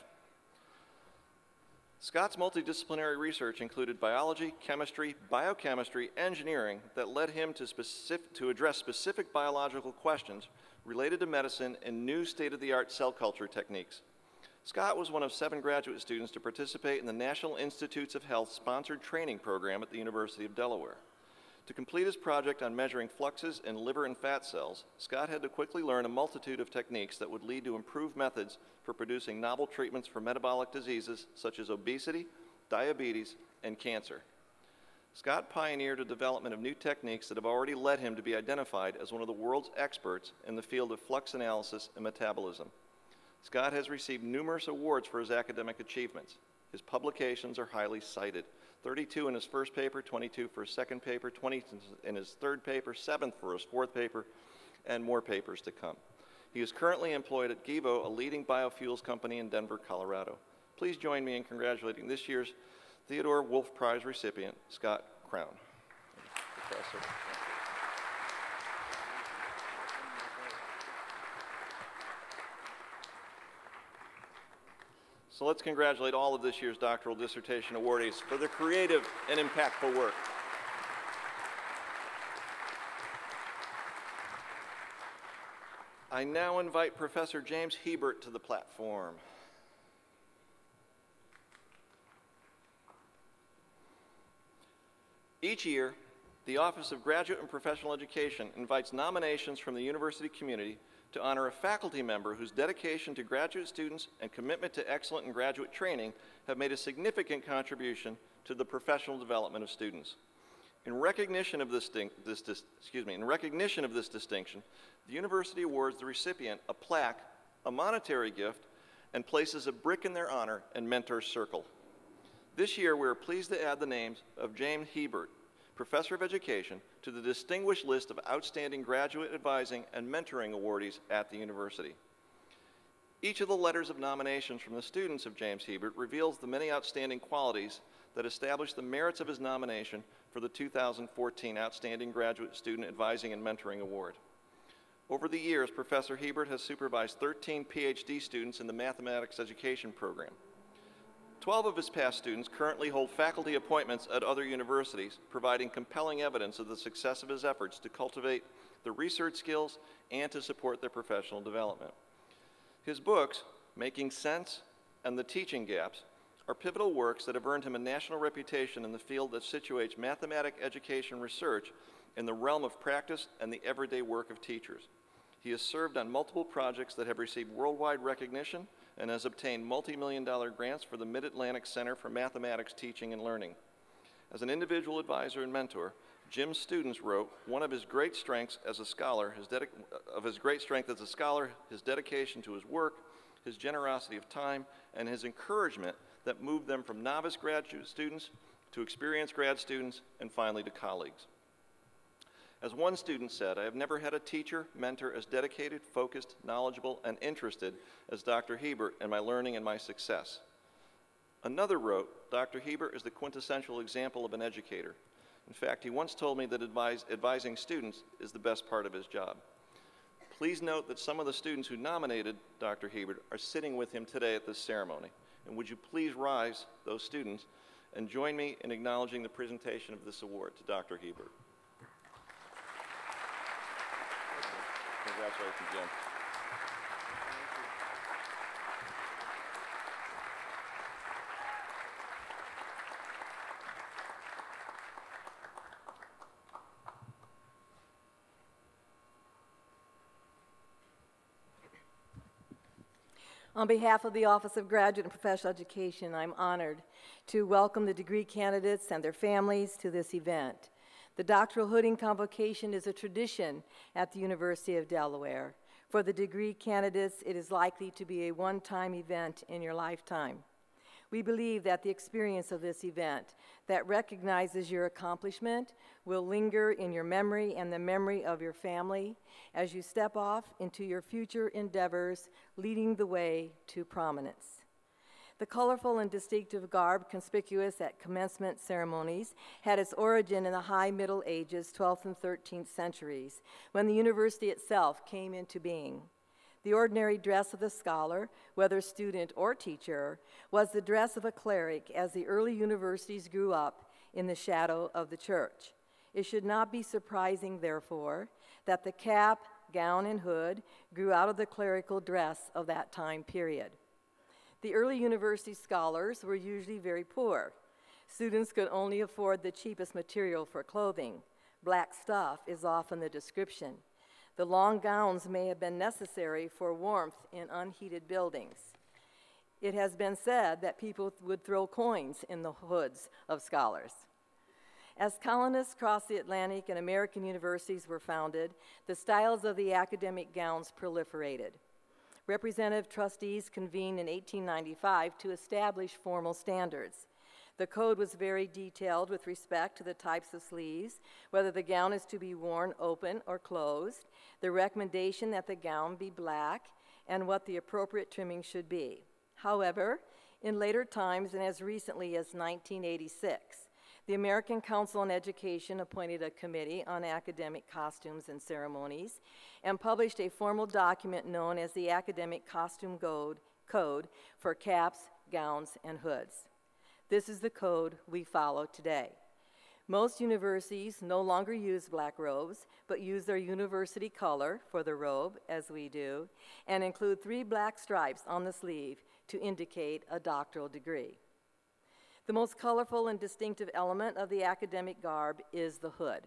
Scott's multidisciplinary research included biology, chemistry, biochemistry, engineering that led him to address specific biological questions related to medicine and new state-of-the-art cell culture techniques. Scott was one of 7 graduate students to participate in the National Institutes of Health sponsored training program at the University of Delaware. To complete his project on measuring fluxes in liver and fat cells, Scott had to quickly learn a multitude of techniques that would lead to improved methods for producing novel treatments for metabolic diseases such as obesity, diabetes, and cancer. Scott pioneered the development of new techniques that have already led him to be identified as one of the world's experts in the field of flux analysis and metabolism. Scott has received numerous awards for his academic achievements. His publications are highly cited. 32 in his first paper, 22 for his second paper, 20 in his third paper, 7 for his fourth paper, and more papers to come. He is currently employed at Gevo, a leading biofuels company in Denver, Colorado. Please join me in congratulating this year's Theodore Wolff Prize recipient, Scott Crown. Professor. So let's congratulate all of this year's doctoral dissertation awardees for their creative and impactful work. I now invite Professor James Hebert to the platform. Each year, the Office of Graduate and Professional Education invites nominations from the university community to honor a faculty member whose dedication to graduate students and commitment to excellent and graduate training have made a significant contribution to the professional development of students. In recognition of this distinction, the university awards the recipient a plaque a monetary gift, and places a brick in their honor and mentor circle. This year, we are pleased to add the names of James Hebert, Professor of Education, to the distinguished list of outstanding graduate advising and mentoring awardees at the university. Each of the letters of nominations from the students of James Hebert reveals the many outstanding qualities that establish the merits of his nomination for the 2014 Outstanding Graduate Student Advising and Mentoring Award. Over the years, Professor Hebert has supervised 13 PhD students in the mathematics education program. 12 of his past students currently hold faculty appointments at other universities, providing compelling evidence of the success of his efforts to cultivate the research skills and to support their professional development. His books, Making Sense and The Teaching Gaps, are pivotal works that have earned him a national reputation in the field that situates mathematics education research in the realm of practice and the everyday work of teachers. He has served on multiple projects that have received worldwide recognition and has obtained multi-million-dollar grants for the Mid-Atlantic Center for Mathematics Teaching and Learning. As an individual advisor and mentor, Jim's students wrote, one of his great strengths as a scholar, his dedication to his work, his generosity of time, and his encouragement that moved them from novice graduate students to experienced grad students and finally to colleagues. As one student said, I have never had a teacher, mentor as dedicated, focused, knowledgeable, and interested as Dr. Hebert in my learning and my success. Another wrote, Dr. Hebert is the quintessential example of an educator. In fact, he once told me that advising students is the best part of his job. Please note that some of the students who nominated Dr. Hebert are sitting with him today at this ceremony. And would you please rise, those students, and join me in acknowledging the presentation of this award to Dr. Hebert. Congratulations, Jim. On behalf of the Office of Graduate and Professional Education, I'm honored to welcome the degree candidates and their families to this event. The Doctoral Hooding Convocation is a tradition at the University of Delaware. For the degree candidates, it is likely to be a one-time event in your lifetime. We believe that the experience of this event that recognizes your accomplishment will linger in your memory and the memory of your family as you step off into your future endeavors, leading the way to prominence. The colorful and distinctive garb conspicuous at commencement ceremonies had its origin in the high Middle Ages, 12th and 13th centuries, when the university itself came into being. The ordinary dress of the scholar, whether student or teacher, was the dress of a cleric as the early universities grew up in the shadow of the church. It should not be surprising, therefore, that the cap, gown, and hood grew out of the clerical dress of that time period. The early university scholars were usually very poor. Students could only afford the cheapest material for clothing. Black stuff is often the description. The long gowns may have been necessary for warmth in unheated buildings. It has been said that people would throw coins in the hoods of scholars. As colonists crossed the Atlantic and American universities were founded, the styles of the academic gowns proliferated. Representative trustees convened in 1895 to establish formal standards. The code was very detailed with respect to the types of sleeves, whether the gown is to be worn open or closed, the recommendation that the gown be black, and what the appropriate trimming should be. However, in later times and as recently as 1986, the American Council on Education appointed a committee on academic costumes and ceremonies and published a formal document known as the Academic Costume Code for caps, gowns, and hoods. This is the code we follow today. Most universities no longer use black robes, but use their university color for the robe, as we do, and include 3 black stripes on the sleeve to indicate a doctoral degree. The most colorful and distinctive element of the academic garb is the hood.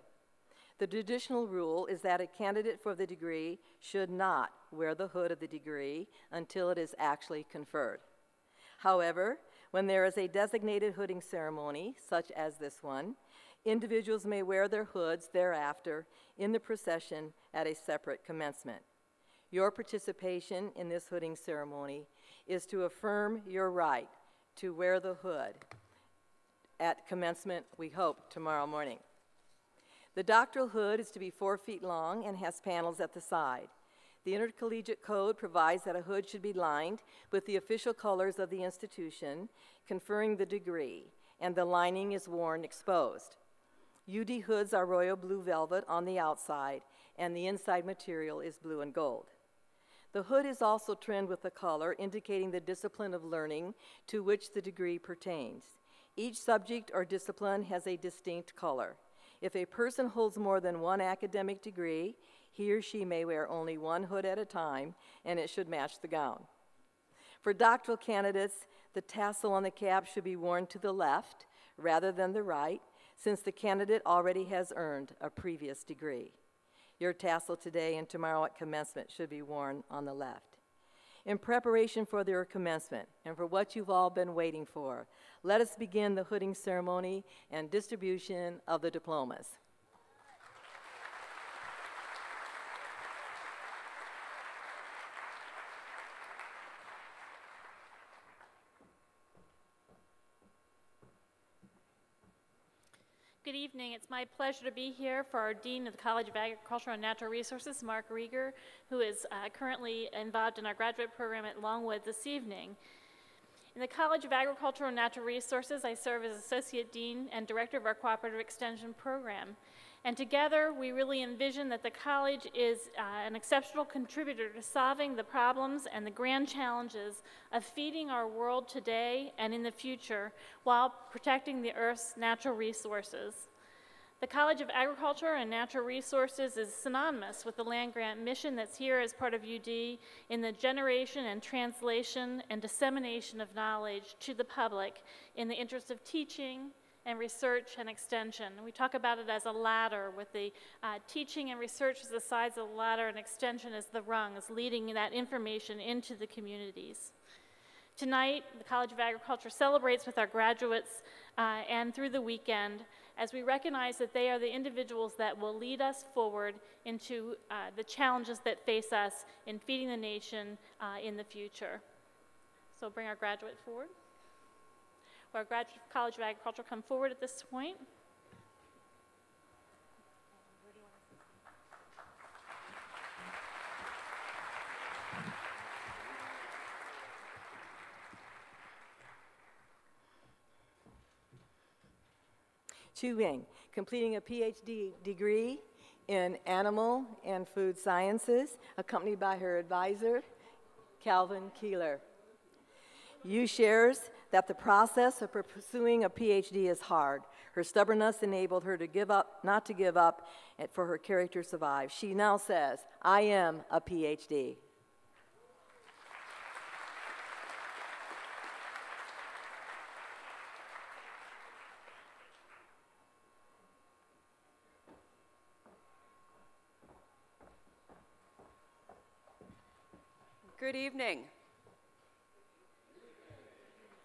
The traditional rule is that a candidate for the degree should not wear the hood of the degree until it is actually conferred. However, when there is a designated hooding ceremony, such as this one, individuals may wear their hoods thereafter in the procession at a separate commencement. Your participation in this hooding ceremony is to affirm your right to wear the hood at commencement, we hope, tomorrow morning. The doctoral hood is to be 4 feet long and has panels at the side. The Intercollegiate Code provides that a hood should be lined with the official colors of the institution, conferring the degree, and the lining is worn exposed. UD hoods are royal blue velvet on the outside, and the inside material is blue and gold. The hood is also trimmed with a color indicating the discipline of learning to which the degree pertains. Each subject or discipline has a distinct color. If a person holds more than one academic degree, he or she may wear only one hood at a time, and it should match the gown. For doctoral candidates, the tassel on the cap should be worn to the left rather than the right, since the candidate already has earned a previous degree. Your tassel today and tomorrow at commencement should be worn on the left. In preparation for their commencement and for what you've all been waiting for, let us begin the hooding ceremony and distribution of the diplomas. Good evening. It's my pleasure to be here for our Dean of the College of Agricultural and Natural Resources, Mark Rieger, who is currently involved in our graduate program at Longwood this evening. In the College of Agricultural and Natural Resources, I serve as Associate Dean and Director of our Cooperative Extension Program. And together, we really envision that the college is an exceptional contributor to solving the problems and the grand challenges of feeding our world today and in the future while protecting the Earth's natural resources. The College of Agriculture and Natural Resources is synonymous with the land-grant mission that's here as part of UD in the generation and translation and dissemination of knowledge to the public in the interest of teaching, and research and extension. We talk about it as a ladder, with the teaching and research as the sides of the ladder and extension as the rungs, leading that information into the communities. Tonight, the College of Agriculture celebrates with our graduates and through the weekend as we recognize that they are the individuals that will lead us forward into the challenges that face us in feeding the nation in the future. So bring our graduate forward. Our graduate College of Agriculture come forward at this point. Chu Wing, completing a PhD degree in animal and food sciences, accompanied by her advisor, Calvin Keeler. Yu shares that the process of pursuing a PhD is hard. Her stubbornness enabled her to not to give up, and for her character to survive. She now says, "I am a PhD." Good evening.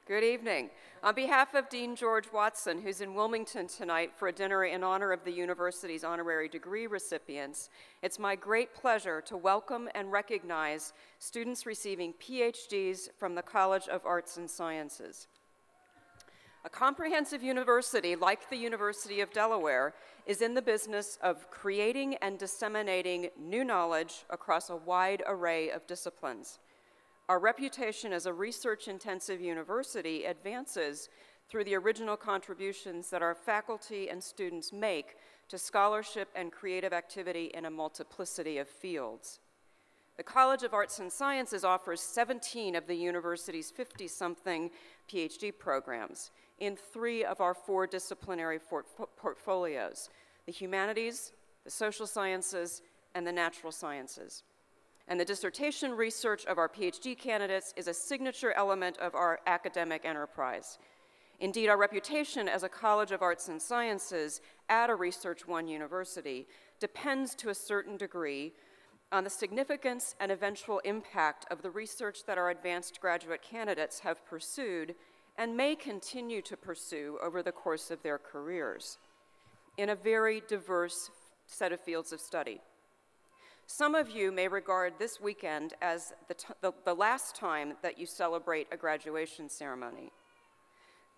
Good evening. On behalf of Dean George Watson, who's in Wilmington tonight for a dinner in honor of the university's honorary degree recipients, it's my great pleasure to welcome and recognize students receiving PhDs from the College of Arts and Sciences. A comprehensive university like the University of Delaware is in the business of creating and disseminating new knowledge across a wide array of disciplines. Our reputation as a research-intensive university advances through the original contributions that our faculty and students make to scholarship and creative activity in a multiplicity of fields. The College of Arts and Sciences offers 17 of the university's 50-something PhD programs in 3 of our 4 disciplinary portfolios: the humanities, the social sciences, and the natural sciences. And the dissertation research of our PhD candidates is a signature element of our academic enterprise. Indeed, our reputation as a College of Arts and Sciences at a Research One university depends to a certain degree on the significance and eventual impact of the research that our advanced graduate candidates have pursued and may continue to pursue over the course of their careers in a very diverse set of fields of study. Some of you may regard this weekend as the last time that you celebrate a graduation ceremony.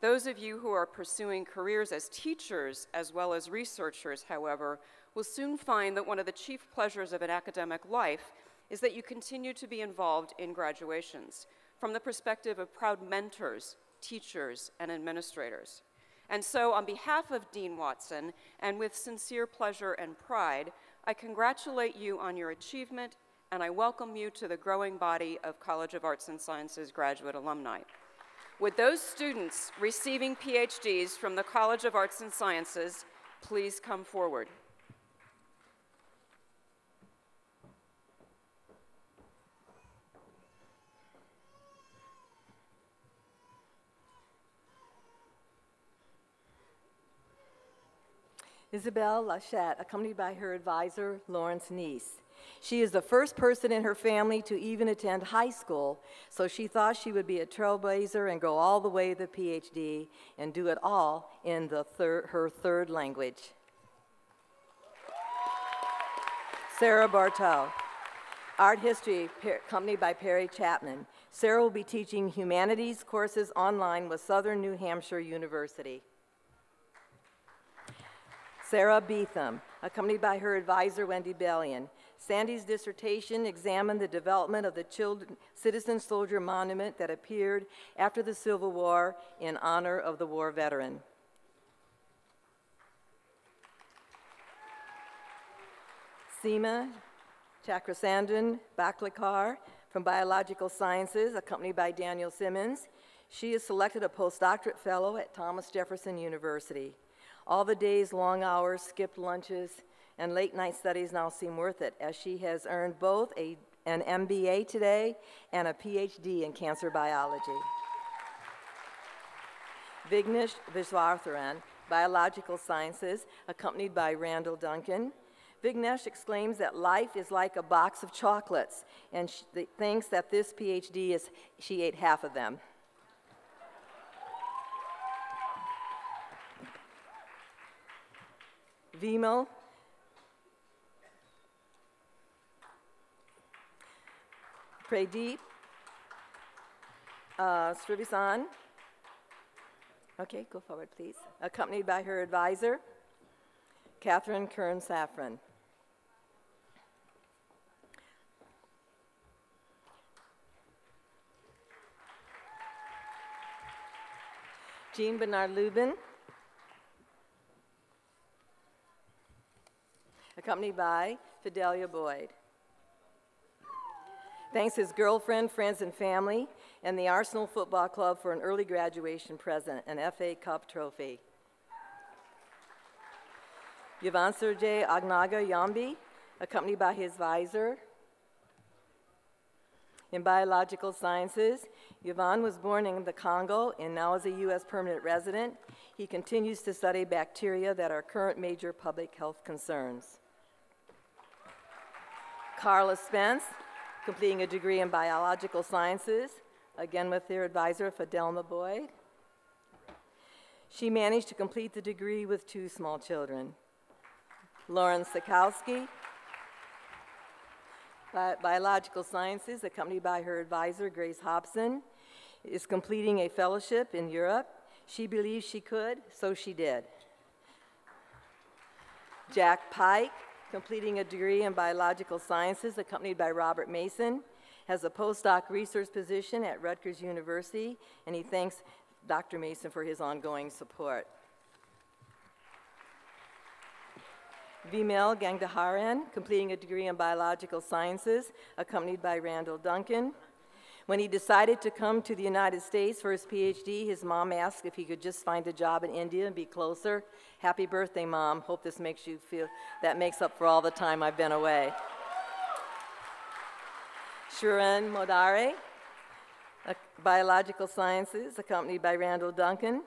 Those of you who are pursuing careers as teachers as well as researchers, however, will soon find that one of the chief pleasures of an academic life is that you continue to be involved in graduations from the perspective of proud mentors, teachers, and administrators. And so, on behalf of Dean Watson, and with sincere pleasure and pride, I congratulate you on your achievement, and I welcome you to the growing body of College of Arts and Sciences graduate alumni. Would those students receiving PhDs from the College of Arts and Sciences please come forward? Isabelle Lachette, accompanied by her advisor, Lawrence Neese. She is the first person in her family to even attend high school, so she thought she would be a trailblazer and go all the way to the PhD and do it all in her third language. Sarah Bartow, art history, accompanied by Perry Chapman. Sarah will be teaching humanities courses online with Southern New Hampshire University. Sarah Beetham, accompanied by her advisor, Wendy Bellion. Sandy's dissertation examined the development of the Citizen Soldier Monument that appeared after the Civil War in honor of the war veteran. Seema Chakrasandan Baklikar from Biological Sciences, accompanied by Daniel Simmons. She is selected a postdoctorate fellow at Thomas Jefferson University. All the days, long hours, skipped lunches, and late night studies now seem worth it, as she has earned both an MBA today and a PhD in cancer biology. Vignesh Viswanathan, Biological Sciences, accompanied by Randall Duncan. Vignesh exclaims that life is like a box of chocolates, and she thinks that this PhD she ate half of them. Vimal Pradeep Srivisan, okay, go forward please, accompanied by her advisor, Catherine Kern-Safran. Jean Bernard-Lubin, accompanied by Fidelia Boyd. Thanks his girlfriend, friends, and family, and the Arsenal Football Club for an early graduation present, an FA Cup trophy. Yavan Sergey Agnaga Yambi, accompanied by his advisor. In biological sciences, Yavan was born in the Congo and now is a U.S. permanent resident. He continues to study bacteria that are current major public health concerns. Carla Spence, completing a degree in biological sciences, again with their advisor, Fidelma Boyd. She managed to complete the degree with 2 small children. Lauren Sikowski, biological sciences, accompanied by her advisor, Grace Hobson, is completing a fellowship in Europe. She believed she could, so she did. Jack Pike, completing a degree in biological sciences, accompanied by Robert Mason, has a postdoc research position at Rutgers University, and he thanks Dr. Mason for his ongoing support. Vimal Gangdaharan, completing a degree in biological sciences, accompanied by Randall Duncan. When he decided to come to the United States for his PhD, his mom asked if he could just find a job in India and be closer. Happy birthday, Mom. Hope this makes you feel, that makes up for all the time I've been away. Sharon Modare, biological sciences, accompanied by Randall Duncan,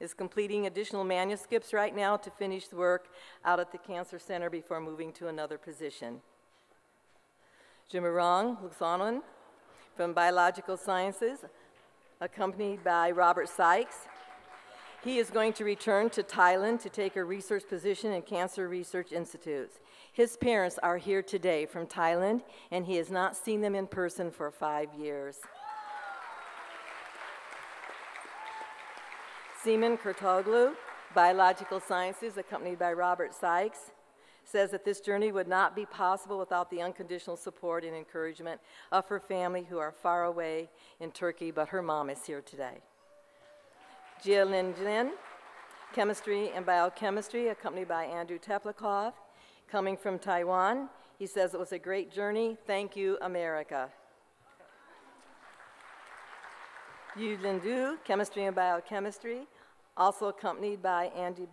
is completing additional manuscripts right now to finish the work out at the Cancer Center before moving to another position. Jimarong Luxonon, from biological sciences, accompanied by Robert Sykes. He is going to return to Thailand to take a research position in cancer research institutes. His parents are here today from Thailand, and he has not seen them in person for 5 years. Seaman Kurtoglu, Biological Sciences, accompanied by Robert Sykes, says that this journey would not be possible without the unconditional support and encouragement of her family who are far away in Turkey, but her mom is here today. Jialin Jin, Chemistry and Biochemistry, accompanied by Andrew Teplikov, coming from Taiwan. He says it was a great journey. Thank you, America. Yu Lindu, Chemistry and Biochemistry, also accompanied by Andrew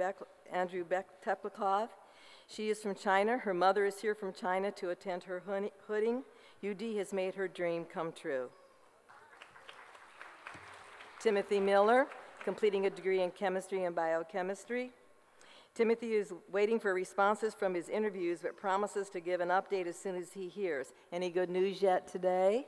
Teplikov. She is from China. Her mother is here from China to attend her hooding. UD has made her dream come true. Timothy Miller, completing a degree in chemistry and biochemistry. Timothy is waiting for responses from his interviews, but promises to give an update as soon as he hears. Any good news yet today?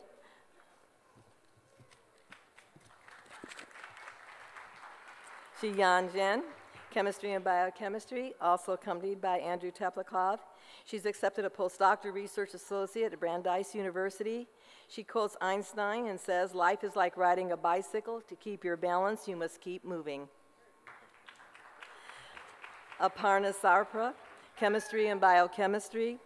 Xiyan Zhen, Chemistry and Biochemistry, also accompanied by Andrew Teplikov. She's accepted a postdoctoral research associate at Brandeis University. She quotes Einstein and says, "Life is like riding a bicycle. To keep your balance, you must keep moving." Aparna Sarpra, Chemistry and Biochemistry,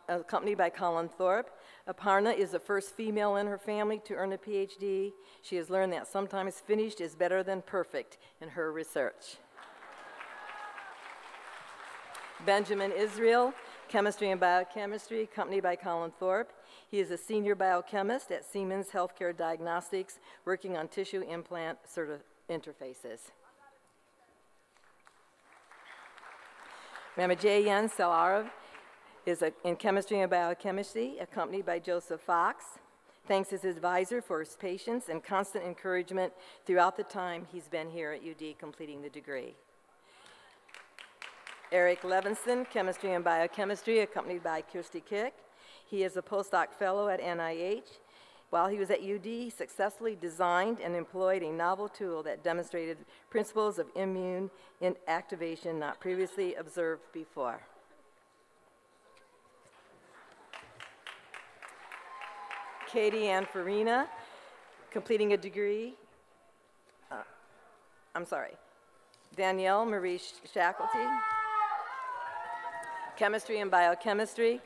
accompanied by Colin Thorpe. Aparna is the first female in her family to earn a PhD. She has learned that sometimes finished is better than perfect in her research. Benjamin Israel, Chemistry and Biochemistry, accompanied by Colin Thorpe. He is a senior biochemist at Siemens Healthcare Diagnostics, working on tissue implant interfaces. Ramajayan Salarov is in Chemistry and Biochemistry, accompanied by Joseph Fox. Thanks his advisor for his patience and constant encouragement throughout the time he's been here at UD completing the degree. Eric Levinson, Chemistry and Biochemistry, accompanied by Kirsty Kick. He is a postdoc fellow at NIH. While he was at UD, he successfully designed and employed a novel tool that demonstrated principles of immune activation not previously observed before. Katie Ann Farina, completing a degree, Danielle Marie Shackleton, Chemistry and Biochemistry,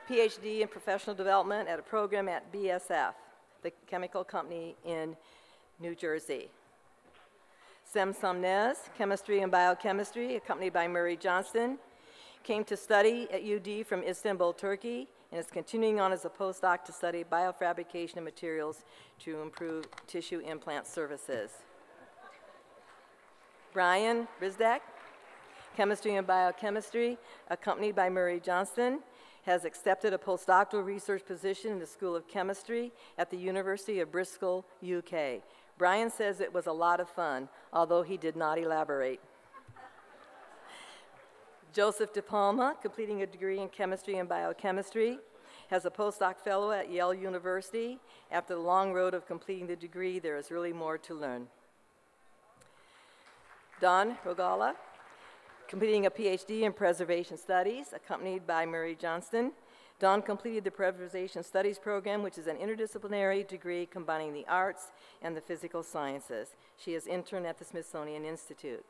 PhD in Professional Development at a program at BSF, the chemical company in New Jersey. Sem Somnez, Chemistry and Biochemistry, accompanied by Murray Johnston, came to study at UD from Istanbul, Turkey, and is continuing on as a postdoc to study biofabrication of materials to improve tissue implant services. Brian Rizdak, Chemistry and Biochemistry, accompanied by Murray Johnston, has accepted a postdoctoral research position in the School of Chemistry at the University of Bristol, UK. Brian says it was a lot of fun, although he did not elaborate. Joseph De Palma, completing a degree in Chemistry and Biochemistry, has a postdoc fellow at Yale University. After the long road of completing the degree, there is really more to learn. Don Rogala, completing a PhD in Preservation Studies, accompanied by Murray Johnston. Dawn completed the Preservation Studies program, which is an interdisciplinary degree combining the arts and the physical sciences. She is intern at the Smithsonian Institute.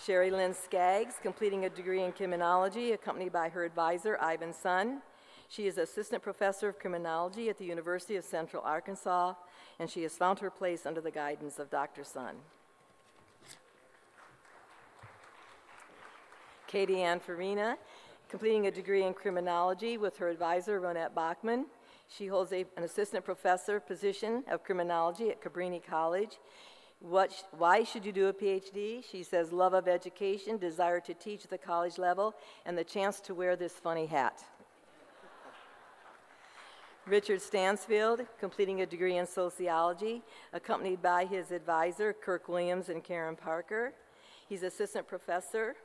Sherry Lynn Skaggs, completing a degree in criminology, accompanied by her advisor, Ivan Sun. She is assistant professor of criminology at the University of Central Arkansas, and she has found her place under the guidance of Dr. Sun. Katie Ann Farina, completing a degree in criminology with her advisor, Ronette Bachman. She holds an assistant professor position of criminology at Cabrini College. Why should you do a PhD? She says, love of education, desire to teach at the college level, and the chance to wear this funny hat. Richard Stansfield, completing a degree in sociology, accompanied by his advisor, Kirk Williams and Karen Parker. He's assistant professor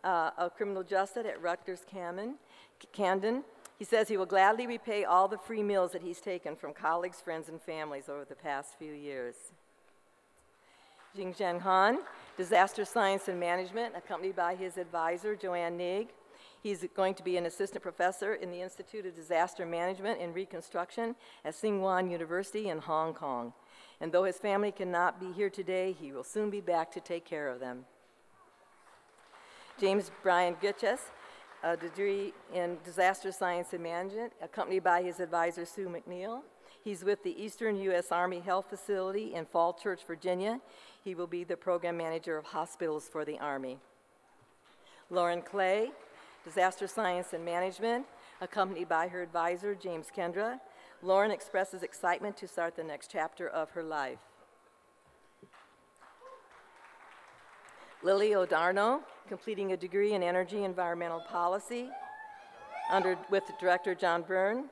of criminal justice at Rutgers Camden. He says he will gladly repay all the free meals that he's taken from colleagues, friends, and families over the past few years. Jingzhen Han, Disaster Science and Management, accompanied by his advisor, Joanne Nig. He's going to be an assistant professor in the Institute of Disaster Management and Reconstruction at Tsingwan University in Hong Kong. And though his family cannot be here today, he will soon be back to take care of them. James Brian Gitches, a degree in Disaster Science and Management, accompanied by his advisor, Sue McNeil. He's with the Eastern U.S. Army Health Facility in Fall Church, Virginia. He will be the program manager of hospitals for the Army. Lauren Clay, Disaster Science and Management, accompanied by her advisor, James Kendra. Lauren expresses excitement to start the next chapter of her life. Lily O'Darno, completing a degree in Energy Environmental Policy with Director John Byrne.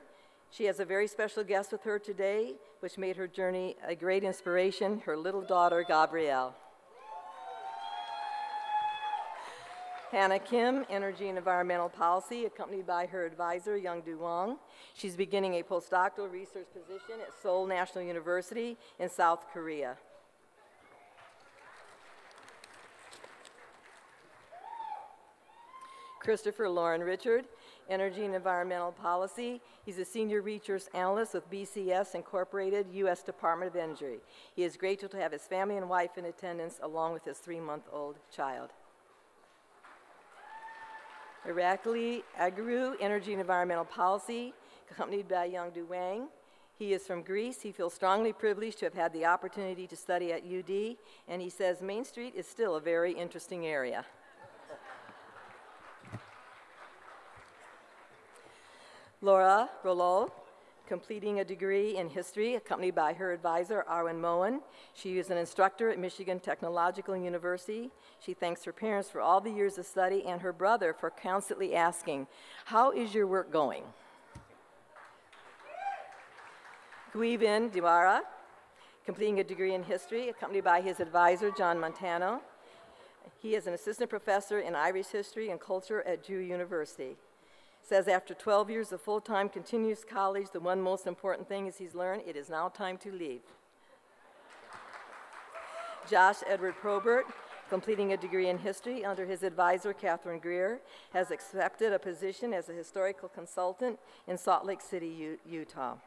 She has a very special guest with her today, which made her journey a great inspiration, her little daughter, Gabrielle. Hannah Kim, Energy and Environmental Policy, accompanied by her advisor, Youngdu Wong. She's beginning a postdoctoral research position at Seoul National University in South Korea. Christopher Lauren Richard, Energy and Environmental Policy. He's a senior research analyst with BCS Incorporated, U.S. Department of Energy. He is grateful to have his family and wife in attendance, along with his 3-month-old child. Irakli Agaru, Energy and Environmental Policy, accompanied by Youngdu Wang. He is from Greece. He feels strongly privileged to have had the opportunity to study at UD, and he says Main Street is still a very interesting area. Laura Rollo, completing a degree in history, accompanied by her advisor, Arwen Moen. She is an instructor at Michigan Technological University. She thanks her parents for all the years of study and her brother for constantly asking, "How is your work going?" Guivin Diwara, completing a degree in history, accompanied by his advisor, John Montano. He is an assistant professor in Irish history and culture at Drew University. Says after 12 years of full-time continuous college, the one most important thing is he's learned, it is now time to leave. Josh Edward Probert, completing a degree in history under his advisor, Catherine Greer, has accepted a position as a historical consultant in Salt Lake City, Utah.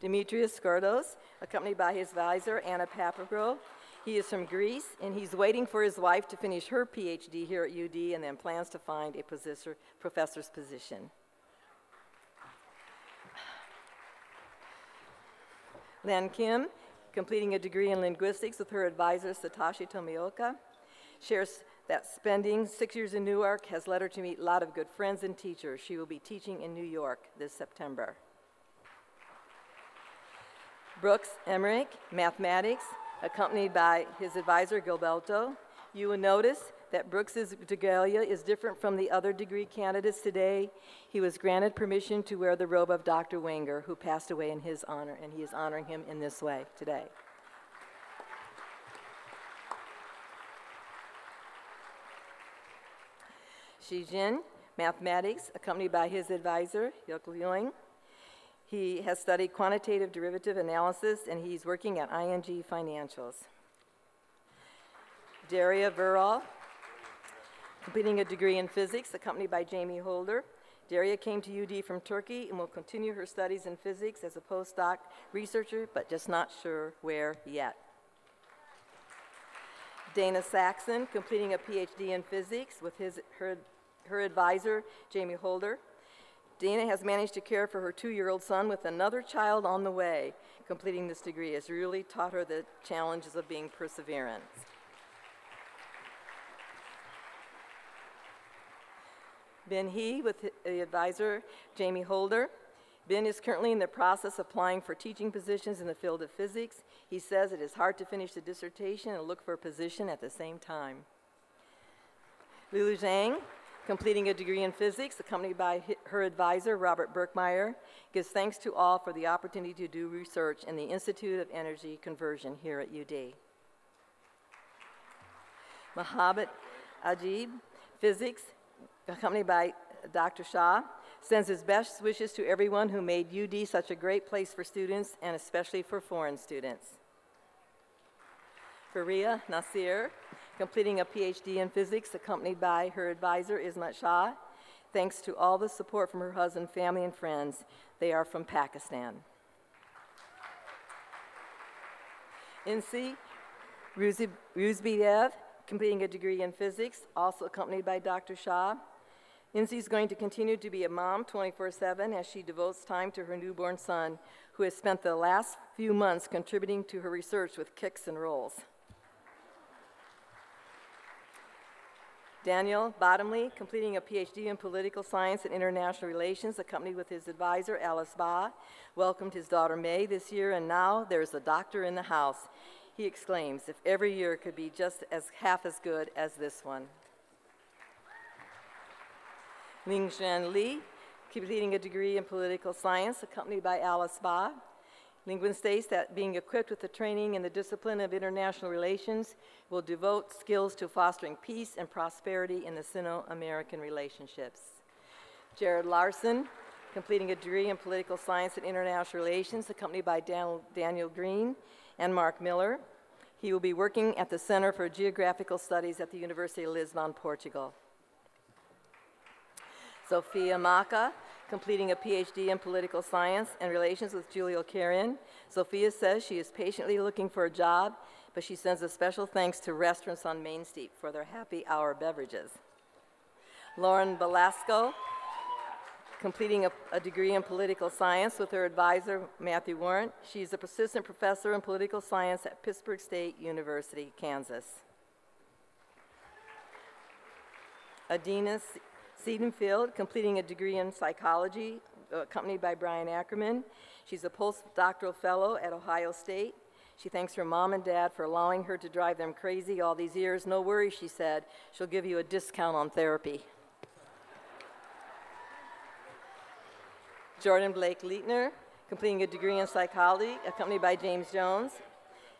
Demetrius Skordos, accompanied by his advisor, Anna Papagro. He is from Greece, and he's waiting for his wife to finish her PhD here at UD and then plans to find a professor's position. Lan Kim, completing a degree in linguistics with her advisor, Satoshi Tomioka, shares that spending 6 years in Newark has led her to meet a lot of good friends and teachers. She will be teaching in New York this September. Brooks Emmerich, mathematics, accompanied by his advisor, Gilberto. You will notice that Brooks's regalia is different from the other degree candidates today. He was granted permission to wear the robe of Dr. Wenger, who passed away in his honor, and he is honoring him in this way today. Shi Jin, mathematics, accompanied by his advisor, Yoke Liuing. He has studied quantitative derivative analysis, and he's working at ING Financials. Daria Vural, completing a degree in physics, accompanied by Jamie Holder. Daria came to UD from Turkey and will continue her studies in physics as a postdoc researcher, but just not sure where yet. Dana Saxon, completing a PhD in physics with her advisor, Jamie Holder. Dana has managed to care for her 2-year-old son with another child on the way. Completing this degree has really taught her the challenges of being perseverant. Ben He, with the advisor, Jamie Holder. Ben is currently in the process of applying for teaching positions in the field of physics. He says it is hard to finish the dissertation and look for a position at the same time. Lulu Zhang, completing a degree in physics, accompanied by her advisor, Robert Berkmeyer, gives thanks to all for the opportunity to do research in the Institute of Energy Conversion here at UD. Mohammed Ajib, physics, accompanied by Dr. Shah, Sends his best wishes to everyone who made UD such a great place for students and especially for foreign students. Faria Nasir, completing a PhD in physics, accompanied by her advisor, Ismat Shah. Thanks to all the support from her husband, family, and friends. They are from Pakistan. Insi Ruzbiev, completing a degree in physics, also accompanied by Dr. Shah. Insi is going to continue to be a mom 24/7 as she devotes time to her newborn son, who has spent the last few months contributing to her research with kicks and rolls. Daniel Bottomley, completing a PhD in political science and international relations, accompanied with his advisor, Alice Ba, welcomed his daughter May this year, and now there's a doctor in the house. He exclaims, if every year could be just half as good as this one. Lingshan Li, completing a degree in political science, accompanied by Alice Ba. Lingwen states that being equipped with the training in the discipline of international relations will devote skills to fostering peace and prosperity in the Sino-American relationships. Jared Larson, completing a degree in political science and international relations, accompanied by Daniel Green and Mark Miller. He will be working at the Center for Geographical Studies at the University of Lisbon, Portugal. Sophia Maka, completing a PhD in political science and relations with Julio Carrion. Sophia says she is patiently looking for a job, but she sends a special thanks to restaurants on Main Street for their happy hour beverages. Lauren Velasco, completing a degree in political science with her advisor, Matthew Warrant. She's a assistant professor in political science at Pittsburgh State University, Kansas. Adina Seidenfield, completing a degree in psychology, accompanied by Brian Ackerman. She's a postdoctoral fellow at Ohio State. She thanks her mom and dad for allowing her to drive them crazy all these years. No worries, she said. She'll give you a discount on therapy. Jordan Blake Leitner, completing a degree in psychology, accompanied by James Jones,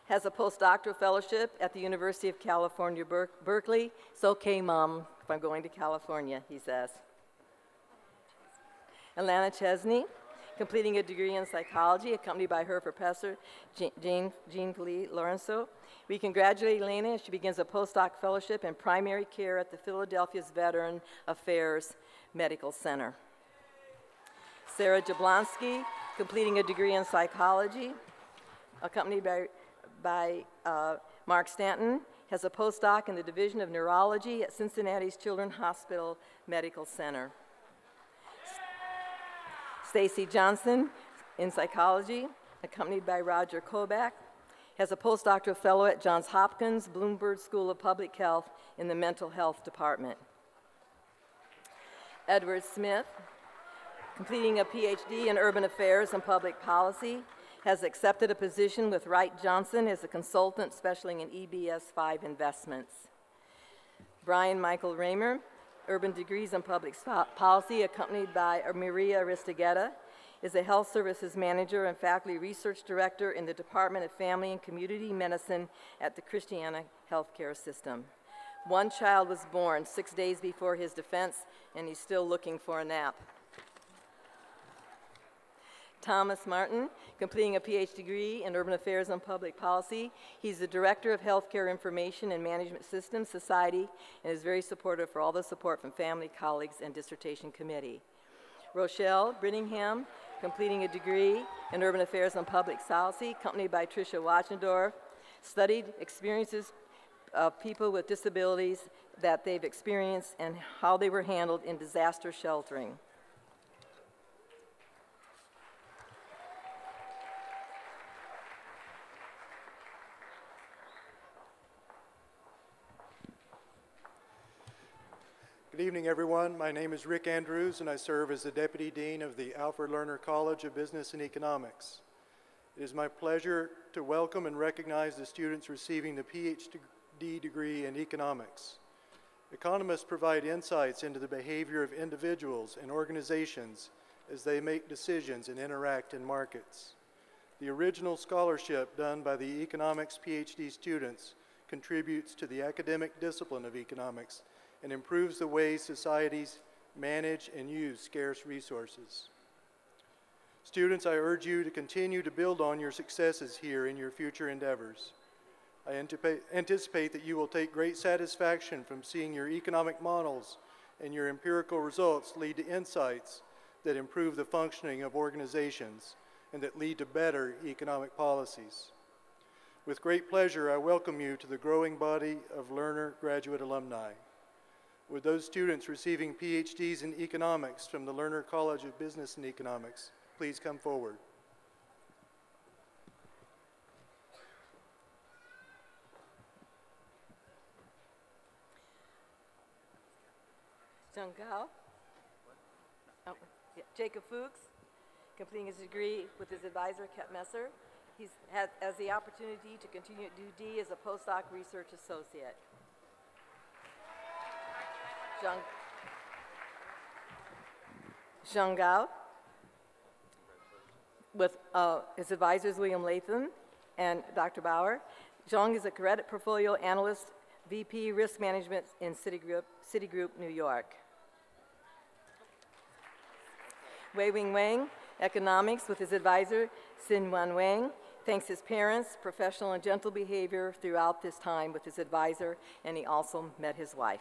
has a postdoctoral fellowship at the University of California, Berkeley. It's okay, Mom, if I'm going to California, he says. Alana Chesney, completing a degree in psychology, accompanied by her professor, Jean-Philippe Lorenzo. We congratulate Elena as she begins a postdoc fellowship in primary care at the Philadelphia's Veteran Affairs Medical Center. Sarah Jablonski, completing a degree in psychology, accompanied by Mark Stanton, has a postdoc in the Division of Neurology at Cincinnati's Children's Hospital Medical Center. Stacy Johnson, in psychology, accompanied by Roger Kobach, has a postdoctoral fellow at Johns Hopkins Bloomberg School of Public Health in the Mental Health Department. Edward Smith, completing a PhD in Urban Affairs and Public Policy, has accepted a position with Wright Johnson as a consultant specializing in EBS-5 investments. Brian Michael Raymer, Urban Degrees in Public Policy, accompanied by Maria Aristigueta, is a health services manager and faculty research director in the Department of Family and Community Medicine at the Christiana Healthcare System. One child was born 6 days before his defense, and he's still looking for a nap. Thomas Martin, completing a PhD degree in Urban Affairs and Public Policy. He's the Director of Healthcare Information and Management Systems Society and is very supportive for all the support from family, colleagues, and dissertation committee. Rochelle Brittingham, completing a degree in Urban Affairs and Public Policy, accompanied by Tricia Wachendorf, studied experiences of people with disabilities that they've experienced and how they were handled in disaster sheltering. Good evening, everyone. My name is Rick Andrews, and I serve as the Deputy Dean of the Alfred Lerner College of Business and Economics. It is my pleasure to welcome and recognize the students receiving the PhD degree in economics. Economists provide insights into the behavior of individuals and organizations as they make decisions and interact in markets. The original scholarship done by the economics PhD students contributes to the academic discipline of economics and improves the way societies manage, and use scarce resources. Students, I urge you to continue to build on your successes here in your future endeavors. I anticipate that you will take great satisfaction from seeing your economic models and your empirical results lead to insights that improve the functioning of organizations and that lead to better economic policies. With great pleasure, I welcome you to the growing body of Lerner graduate alumni. Would those students receiving PhDs in economics from the Lerner College of Business and Economics please come forward? Jung Gao. Oh, yeah. Jacob Fuchs, completing his degree with his advisor, Ket Messer. He's has the opportunity to continue at UD as a postdoc research associate. Zhang Gao, with his advisors William Latham and Dr. Bauer. Zhang is a credit portfolio analyst, VP Risk Management in Citigroup, New York. Wei Wing Wang, economics, with his advisor Xin Wan Wang. Thanks his parents, professional and gentle behavior throughout this time with his advisor, and he also met his wife.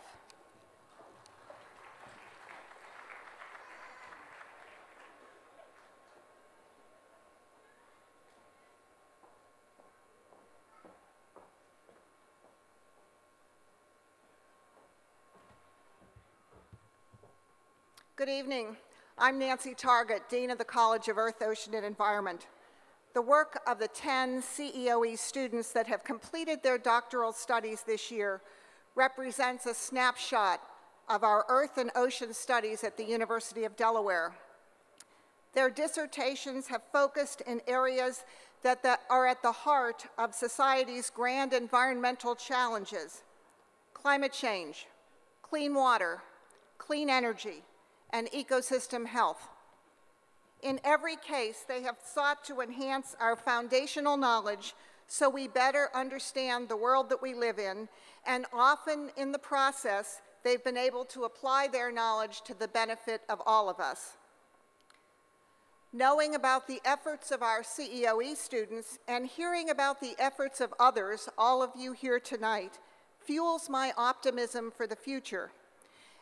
Good evening. I'm Nancy Targett, Dean of the College of Earth, Ocean, and Environment. The work of the 10 CEOE students that have completed their doctoral studies this year represents a snapshot of our Earth and Ocean studies at the University of Delaware. Their dissertations have focused in areas that are at the heart of society's grand environmental challenges: climate change, clean water, clean energy, and ecosystem health. In every case, they have sought to enhance our foundational knowledge so we better understand the world that we live in, and often in the process, they've been able to apply their knowledge to the benefit of all of us. Knowing about the efforts of our CEOE students and hearing about the efforts of others, all of you here tonight, fuels my optimism for the future.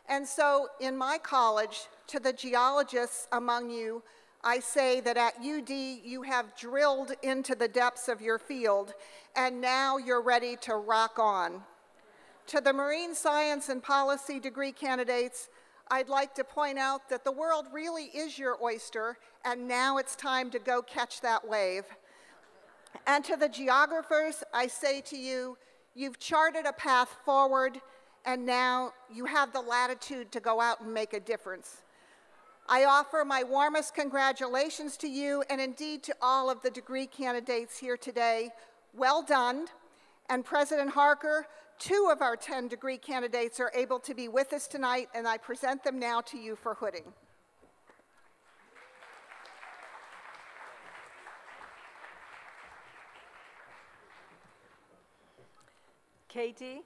And so, in my college, to the geologists among you, I say that at UD you have drilled into the depths of your field, and now you're ready to rock on. To the marine science and policy degree candidates, I'd like to point out that the world really is your oyster, and now it's time to go catch that wave. And to the geographers, I say to you, you've charted a path forward, and now you have the latitude to go out and make a difference. I offer my warmest congratulations to you, and indeed to all of the degree candidates here today. Well done. And President Harker, 2 of our 10 degree candidates are able to be with us tonight, and I present them now to you for hooding. Katie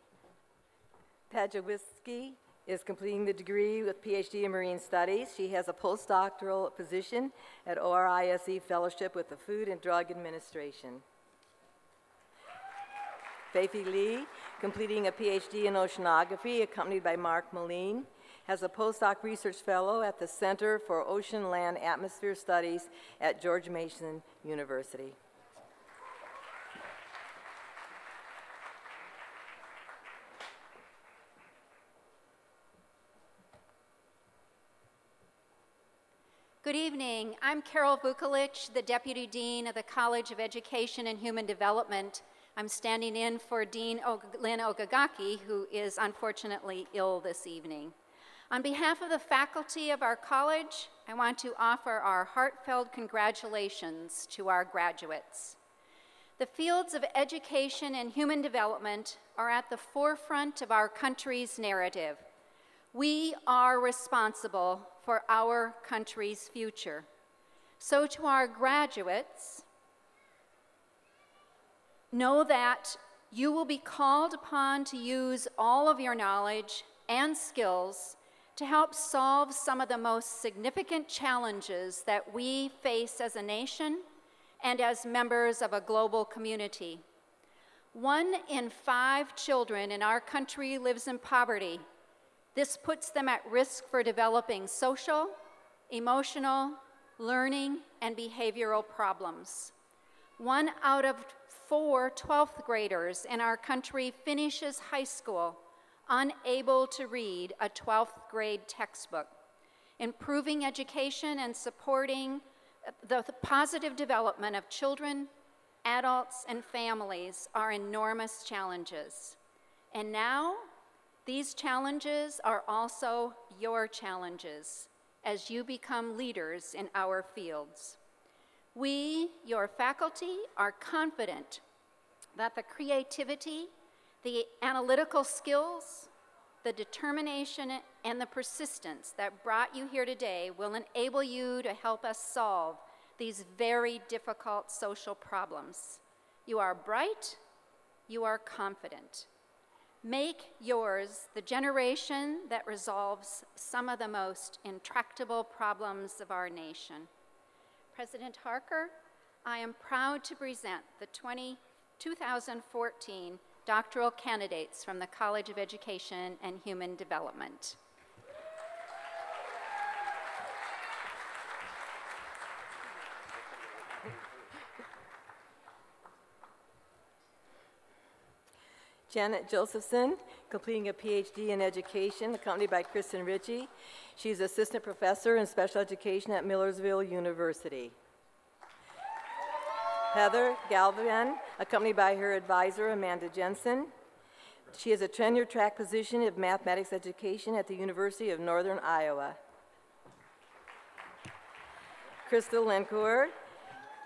Pajawiski is completing the degree with PhD in Marine Studies. She has a postdoctoral position at ORISE Fellowship with the Food and Drug Administration. Feifi Li, completing a PhD in Oceanography, accompanied by Mark Moline, has a postdoc research fellow at the Center for Ocean, Land, Atmosphere Studies at George Mason University. Good evening. I'm Carol Vukolich, the Deputy Dean of the College of Education and Human Development. I'm standing in for Dean Lynn Okagaki, who is unfortunately ill this evening. On behalf of the faculty of our college, I want to offer our heartfelt congratulations to our graduates. The fields of education and human development are at the forefront of our country's narrative. We are responsible for our country's future. So to our graduates, know that you will be called upon to use all of your knowledge and skills to help solve some of the most significant challenges that we face as a nation and as members of a global community. 1 in 5 children in our country lives in poverty. This puts them at risk for developing social, emotional, learning, and behavioral problems. 1 out of 4 12th graders in our country finishes high school unable to read a 12th grade textbook. Improving education and supporting the positive development of children, adults, and families are enormous challenges. And now, these challenges are also your challenges as you become leaders in our fields. We, your faculty, are confident that the creativity, the analytical skills, the determination, and the persistence that brought you here today will enable you to help us solve these very difficult social problems. You are bright, you are confident. Make yours the generation that resolves some of the most intractable problems of our nation. President Harker, I am proud to present the 2014 doctoral candidates from the College of Education and Human Development. Janet Josephson, completing a PhD in education, accompanied by Kristen Ritchie. She's assistant professor in special education at Millersville University. Heather Galvan, accompanied by her advisor, Amanda Jensen. She has a tenure track position of mathematics education at the University of Northern Iowa. Crystal Lencourt,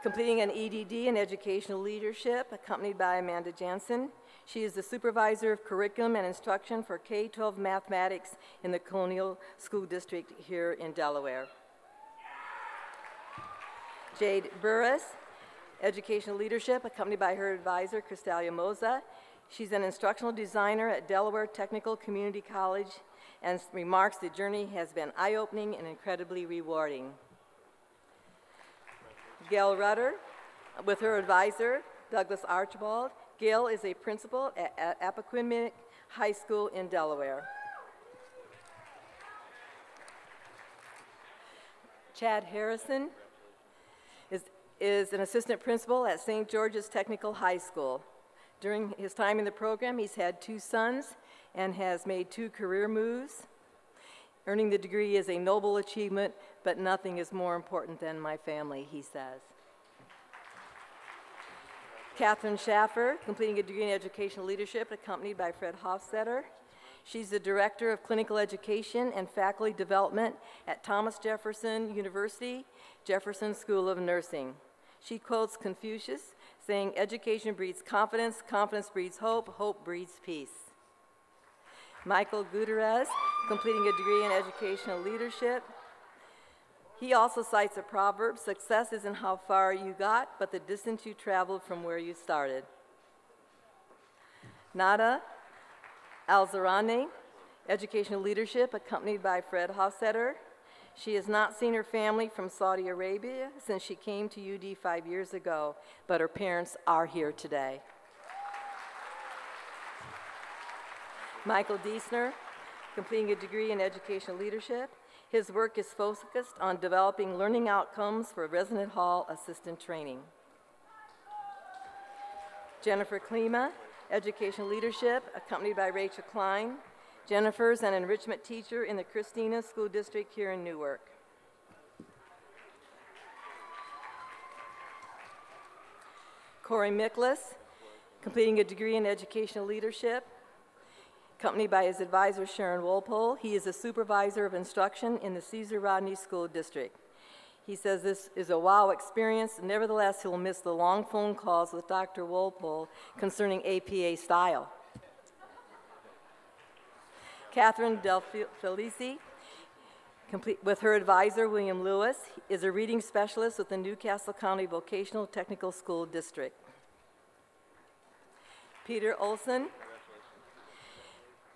completing an EDD in educational leadership, accompanied by Amanda Jensen. She is the supervisor of curriculum and instruction for K-12 mathematics in the Colonial School District here in Delaware. Jade Burris, educational leadership, accompanied by her advisor, Cristalia Moza. She's an instructional designer at Delaware Technical Community College and remarks the journey has been eye-opening and incredibly rewarding. Gail Rutter, with her advisor, Douglas Archibald. Gail is a principal at Appoquinimink High School in Delaware. Chad Harrison is an assistant principal at St. George's Technical High School. During his time in the program, he's had 2 sons and has made 2 career moves. Earning the degree is a noble achievement, but nothing is more important than my family, he says. Catherine Schaffer, completing a degree in educational leadership, accompanied by Fred Hofstetter. She's the director of clinical education and faculty development at Thomas Jefferson University, Jefferson School of Nursing. She quotes Confucius, saying, "Education breeds confidence, confidence breeds hope, hope breeds peace." Michael Gutierrez, completing a degree in educational leadership. He also cites a proverb, "Success isn't how far you got, but the distance you traveled from where you started." Nada Alzarani, educational leadership, accompanied by Fred Hofstetter. She has not seen her family from Saudi Arabia since she came to UD 5 years ago, but her parents are here today. Michael Diesner, completing a degree in educational leadership. His work is focused on developing learning outcomes for resident hall assistant training. Jennifer Klima, educational leadership, accompanied by Rachel Klein. Jennifer's an enrichment teacher in the Christina School District here in Newark. Corey Miklas, completing a degree in educational leadership, accompanied by his advisor, Sharon Wolpole. He is a supervisor of instruction in the Caesar Rodney School District. He says this is a wow experience. Nevertheless, he'll miss the long phone calls with Dr. Wolpole concerning APA style. Catherine Del Felici, with her advisor, William Lewis, is a reading specialist with the Newcastle County Vocational Technical School District. Peter Olson,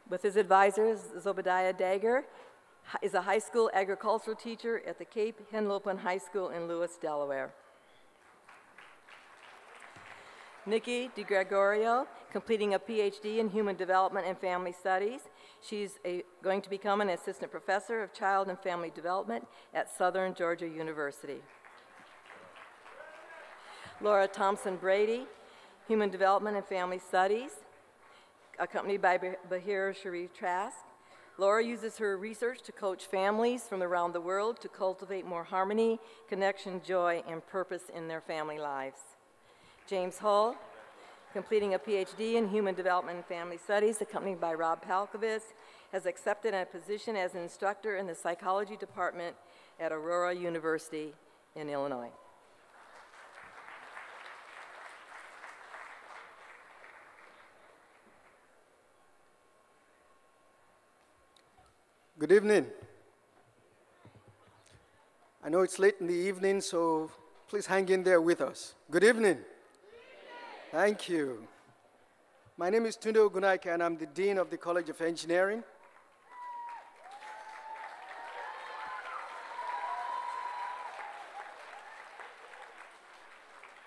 with his advisors, Zobadiah Dagger, is a high school agricultural teacher at the Cape Henlopen High School in Lewis, Delaware. Nikki DiGregorio, completing a PhD in Human Development and Family Studies. She's going to become an assistant professor of child and family development at Southern Georgia University. Laura Thompson Brady, Human Development and Family Studies, accompanied by Bahir Sharif Trask. Laura uses her research to coach families from around the world to cultivate more harmony, connection, joy, and purpose in their family lives. James Hull, completing a PhD in Human Development and Family Studies, accompanied by Rob Palkovitz, has accepted a position as an instructor in the psychology department at Aurora University in Illinois. Good evening. I know it's late in the evening, so please hang in there with us. Good evening. Thank you. My name is Tunde Ogunaike, and I'm the Dean of the College of Engineering.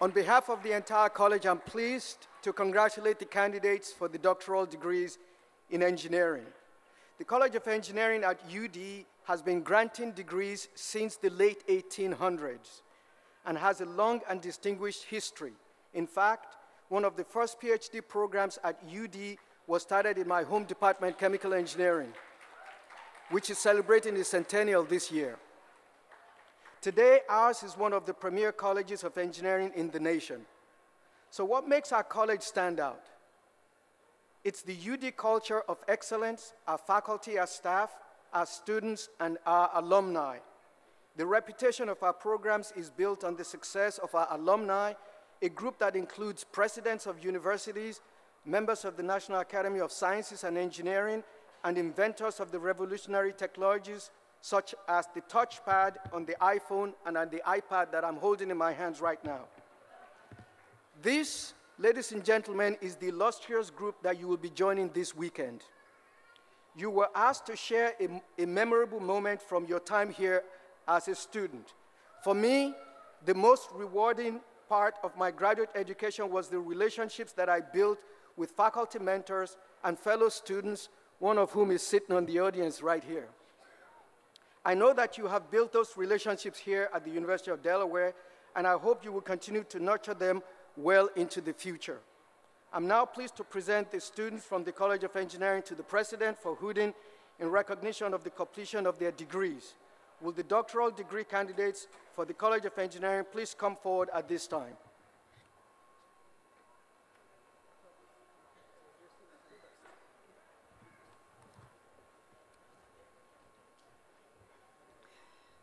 On behalf of the entire college, I'm pleased to congratulate the candidates for the doctoral degrees in engineering. The College of Engineering at UD has been granting degrees since the late 1800s and has a long and distinguished history. In fact, one of the first PhD programs at UD was started in my home department, Chemical Engineering, which is celebrating the centennial this year. Today, ours is one of the premier colleges of engineering in the nation. So what makes our college stand out? It's the UD culture of excellence, our faculty, our staff, our students, and our alumni. The reputation of our programs is built on the success of our alumni, a group that includes presidents of universities, members of the National Academy of Sciences and Engineering, and inventors of the revolutionary technologies such as the touchpad on the iPhone and on the iPad that I'm holding in my hands right now. This, ladies and gentlemen, is the illustrious group that you will be joining this weekend. You were asked to share a memorable moment from your time here as a student. For me, the most rewarding part of my graduate education was the relationships that I built with faculty mentors and fellow students, one of whom is sitting on the audience right here. I know that you have built those relationships here at the University of Delaware, and I hope you will continue to nurture them well into the future. I'm now pleased to present the students from the College of Engineering to the President for hooding in recognition of the completion of their degrees. Will the doctoral degree candidates for the College of Engineering please come forward at this time?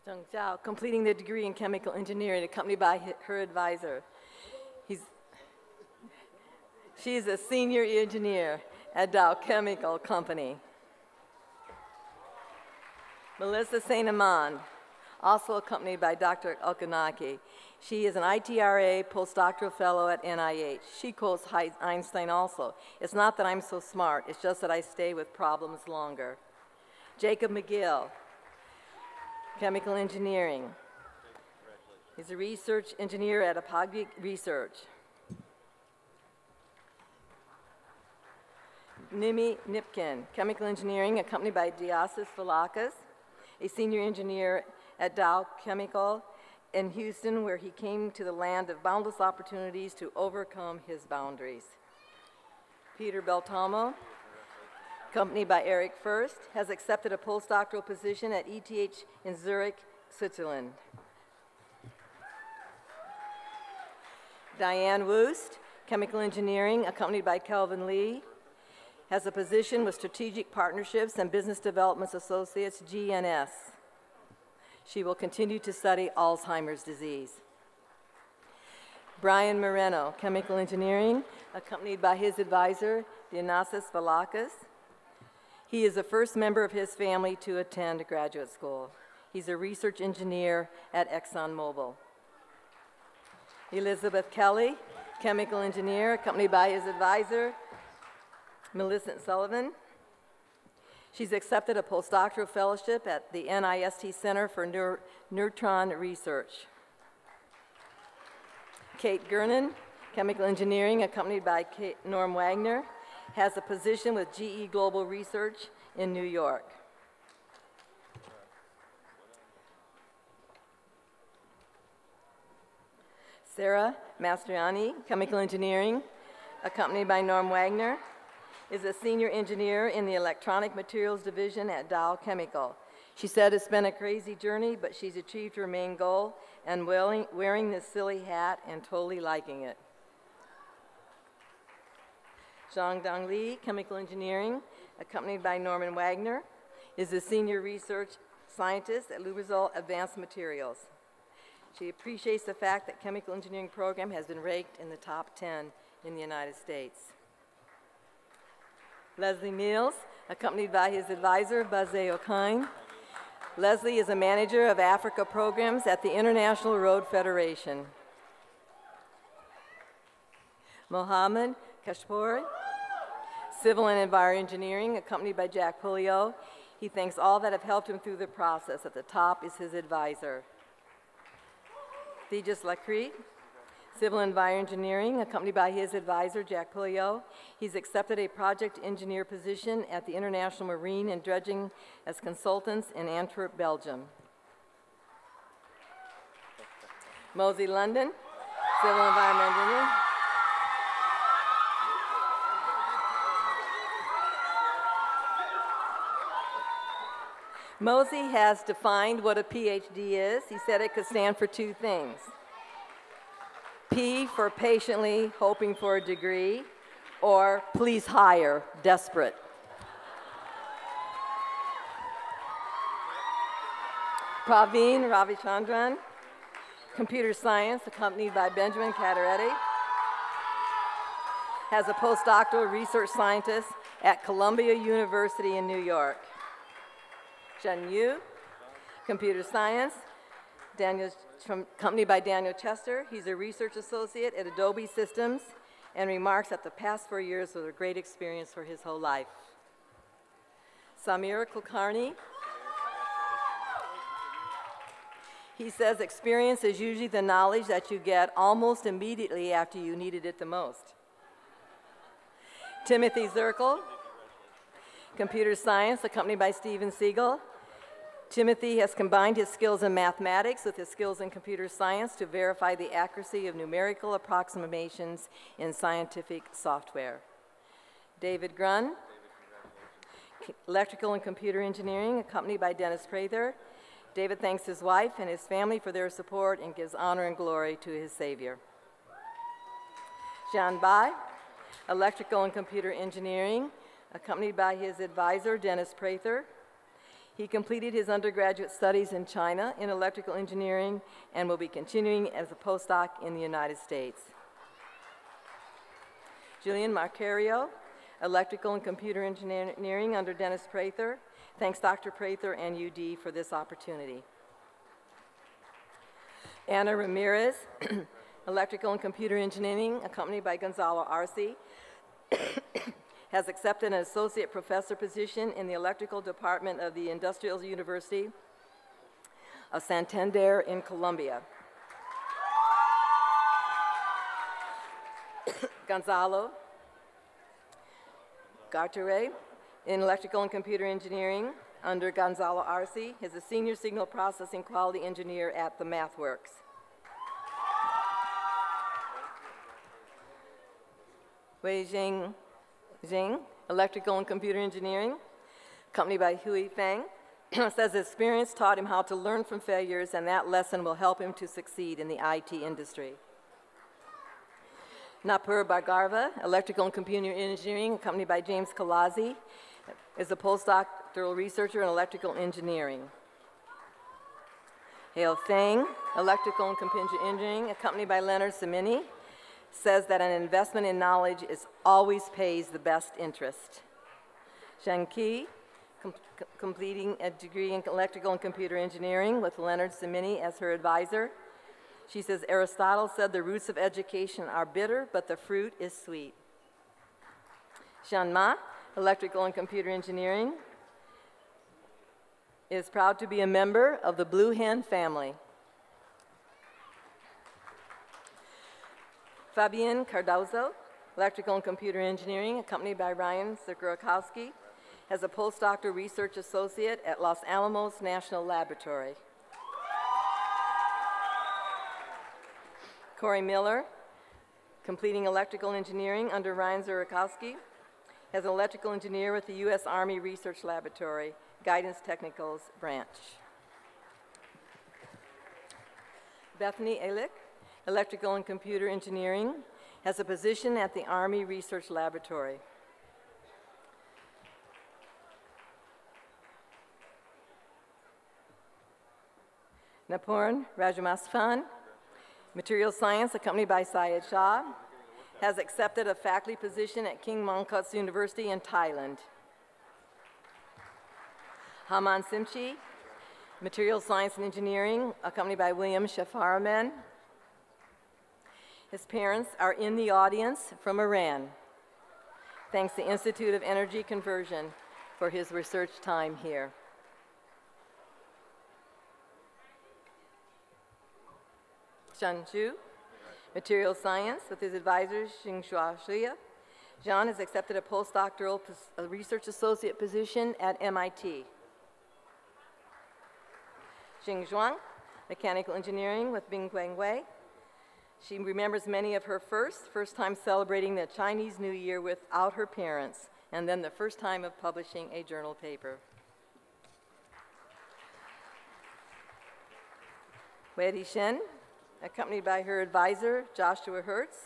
Zheng Zhao, completing the degree in chemical engineering, accompanied by her advisor. She is a senior engineer at Dow Chemical Company. Melissa St. Amand, also accompanied by Dr. Okanaki. She is an ITRA postdoctoral fellow at NIH. She quotes Einstein also. It's not that I'm so smart, it's just that I stay with problems longer. Jacob McGill, chemical engineering. He's a research engineer at Apogee Research. Nimi Nipkin, chemical engineering, accompanied by Diasis Valakas, a senior engineer at Dow Chemical in Houston, where he came to the land of boundless opportunities to overcome his boundaries. Peter Beltamo, accompanied by Eric First, has accepted a postdoctoral position at ETH in Zurich, Switzerland. Diane Woost, chemical engineering, accompanied by Kelvin Lee, has a position with Strategic Partnerships and Business Development Associates, GNS. She will continue to study Alzheimer's disease. Brian Moreno, chemical engineering, accompanied by his advisor, Dionysus Valakas. He is the first member of his family to attend graduate school. He's a research engineer at ExxonMobil. Elizabeth Kelly, chemical engineer, accompanied by his advisor, Millicent Sullivan. She's accepted a postdoctoral fellowship at the NIST Center for Neutron Research. Kate Gernon, chemical engineering, accompanied by Norm Wagner, has a position with GE Global Research in New York. Sarah Mastriani, chemical engineering, accompanied by Norm Wagner, is a senior engineer in the electronic materials division at Dow Chemical. She said it's been a crazy journey, but she's achieved her main goal and wearing this silly hat and totally liking it. Zhangdong Li, chemical engineering, accompanied by Norman Wagner, is a senior research scientist at Lubrizol Advanced Materials. She appreciates the fact that chemical engineering program has been ranked in the top 10 in the United States. Leslie Mills, accompanied by his advisor, Buzze O'Kine. Leslie is a manager of Africa programs at the International Road Federation. Mohammed Kashpouri, civil and environmental engineering, accompanied by Jack Pulio. He thanks all that have helped him through the process. At the top is his advisor. Thijs Lacrete, civil and environmental engineering, accompanied by his advisor, Jack Pulio. He's accepted a project engineer position at the International Marine and Dredging as consultants in Antwerp, Belgium. Mosey London, civil and environmental engineering. Mosey has defined what a PhD is. He said it could stand for two things. P for patiently hoping for a degree, or please hire, desperate. Praveen Ravichandran, computer science, accompanied by Benjamin Cataretti, has a postdoctoral research scientist at Columbia University in New York. Zhen Yu, computer science, accompanied by Daniel Chester. He's a research associate at Adobe Systems and remarks that the past 4 years was a great experience for his whole life. Samir Kulkarni, he says experience is usually the knowledge that you get almost immediately after you needed it the most. Timothy Zirkle, computer science, accompanied by Steven Siegel. Timothy has combined his skills in mathematics with his skills in computer science to verify the accuracy of numerical approximations in scientific software. David Grunn, electrical and computer engineering, accompanied by Dennis Prather. David thanks his wife and his family for their support and gives honor and glory to his Savior. Jean Bai, electrical and computer engineering, accompanied by his advisor, Dennis Prather. He completed his undergraduate studies in China in electrical engineering and will be continuing as a postdoc in the United States. Julian Marcario, electrical and computer engineering under Dennis Prather. Thanks Dr. Prather and UD for this opportunity. Anna Ramirez, electrical and computer engineering, accompanied by Gonzalo Arce, has accepted an associate professor position in the electrical department of the Industrial University of Santander in Colombia. Gonzalo Garture, in electrical and computer engineering under Gonzalo Arce, is a senior signal processing quality engineer at the MathWorks. Wei Jing, electrical and computer engineering, accompanied by Hui Feng, says experience taught him how to learn from failures, and that lesson will help him to succeed in the IT industry. Napur Bhargava, electrical and computer engineering, accompanied by James Kalazi, is a postdoctoral researcher in electrical engineering. Hale Feng, electrical and computer engineering, accompanied by Leonard Semini, says that an investment in knowledge always pays the best interest. Zheng Qi, completing a degree in electrical and computer engineering with Leonard Semini as her advisor. She says Aristotle said the roots of education are bitter, but the fruit is sweet. Xian Ma, electrical and computer engineering, is proud to be a member of the Blue Hen family. Fabian Cardozo, Electrical and Computer Engineering, accompanied by Ryan Sikurakowski, as a postdoctoral research associate at Los Alamos National Laboratory. Corey Miller, completing electrical engineering under Ryan Sikurakowski, as an electrical engineer with the U.S. Army Research Laboratory, Guidance Technicals Branch. Bethany Alick, Electrical and Computer Engineering, has a position at the Army Research Laboratory. Napurn Rajamasfan, Material Science, accompanied by Syed Shah, has accepted a faculty position at King Mongkut's University in Thailand. Haman Simchi, Material Science and Engineering, accompanied by William Shafaraman. His parents are in the audience from Iran. Thanks to Institute of Energy Conversion for his research time here. Shan Zhu, Material Science, with his advisor, Xinghua Xie. Jean has accepted a postdoctoral research associate position at MIT. Xing Zhuang, Mechanical Engineering with Bingguang Wei. She remembers many of her first time celebrating the Chinese New Year without her parents, and then the first time of publishing a journal paper. Wei Shen, accompanied by her advisor, Joshua Hertz.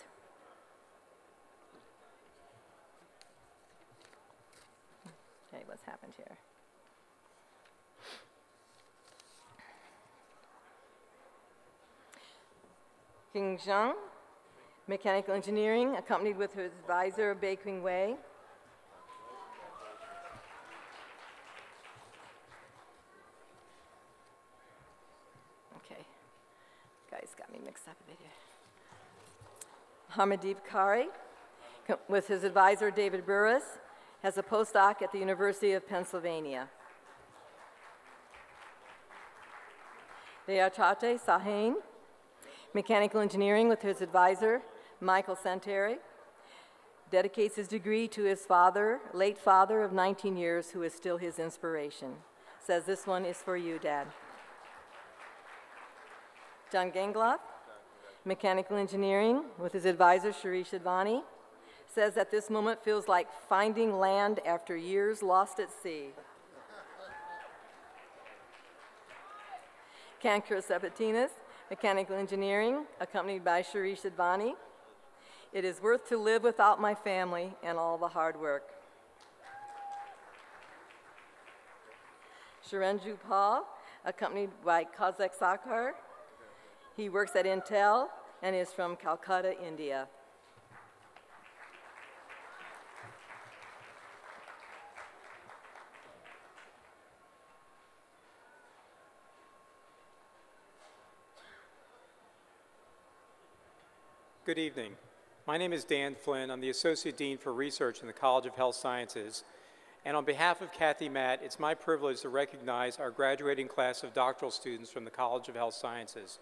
Okay, what's happened here? King Zhang, Mechanical Engineering, accompanied with her advisor, Bei Qing Wei. Okay, guys got me mixed up a bit here. Harmadeep Kari, with his advisor, David Burris, has a postdoc at the University of Pennsylvania. Deyachate Sahain, Mechanical Engineering with his advisor, Michael Santeri, dedicates his degree to his father, late father of 19 years, who is still his inspiration. Says, "This one is for you, Dad." John Gangloff, Mechanical Engineering with his advisor, Shirish Advani, says that this moment feels like finding land after years lost at sea. Kankra Sabatinas, Mechanical Engineering, accompanied by Shirish Advani. "It is worth to live without my family and all the hard work." Sharenju Paul, accompanied by Kazak Sakhar. He works at Intel and is from Calcutta, India. Good evening. My name is Dan Flynn. I'm the Associate Dean for Research in the College of Health Sciences. And on behalf of Kathy Matt, it's my privilege to recognize our graduating class of doctoral students from the College of Health Sciences.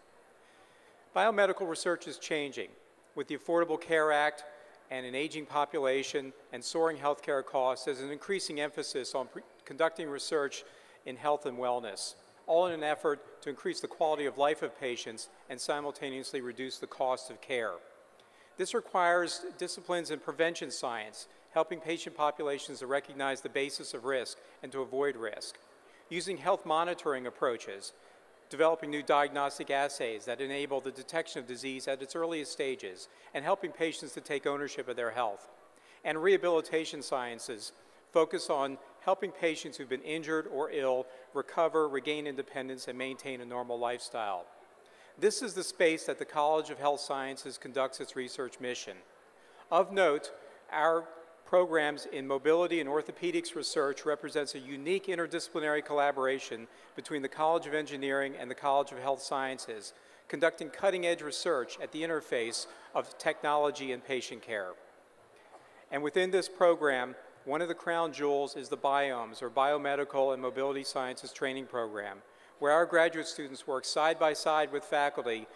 Biomedical research is changing. With the Affordable Care Act and an aging population and soaring healthcare costs, there's an increasing emphasis on conducting research in health and wellness, all in an effort to increase the quality of life of patients and simultaneously reduce the cost of care. This requires disciplines in prevention science, helping patient populations to recognize the basis of risk and to avoid risk, using health monitoring approaches, developing new diagnostic assays that enable the detection of disease at its earliest stages, and helping patients to take ownership of their health. And rehabilitation sciences focus on helping patients who've been injured or ill recover, regain independence, and maintain a normal lifestyle. This is the space that the College of Health Sciences conducts its research mission. Of note, our programs in mobility and orthopedics research represents a unique interdisciplinary collaboration between the College of Engineering and the College of Health Sciences, conducting cutting-edge research at the interface of technology and patient care. And within this program, One of the crown jewels is the Biomes, or Biomedical and Mobility Sciences Training Program, where our graduate students work side by side with faculty,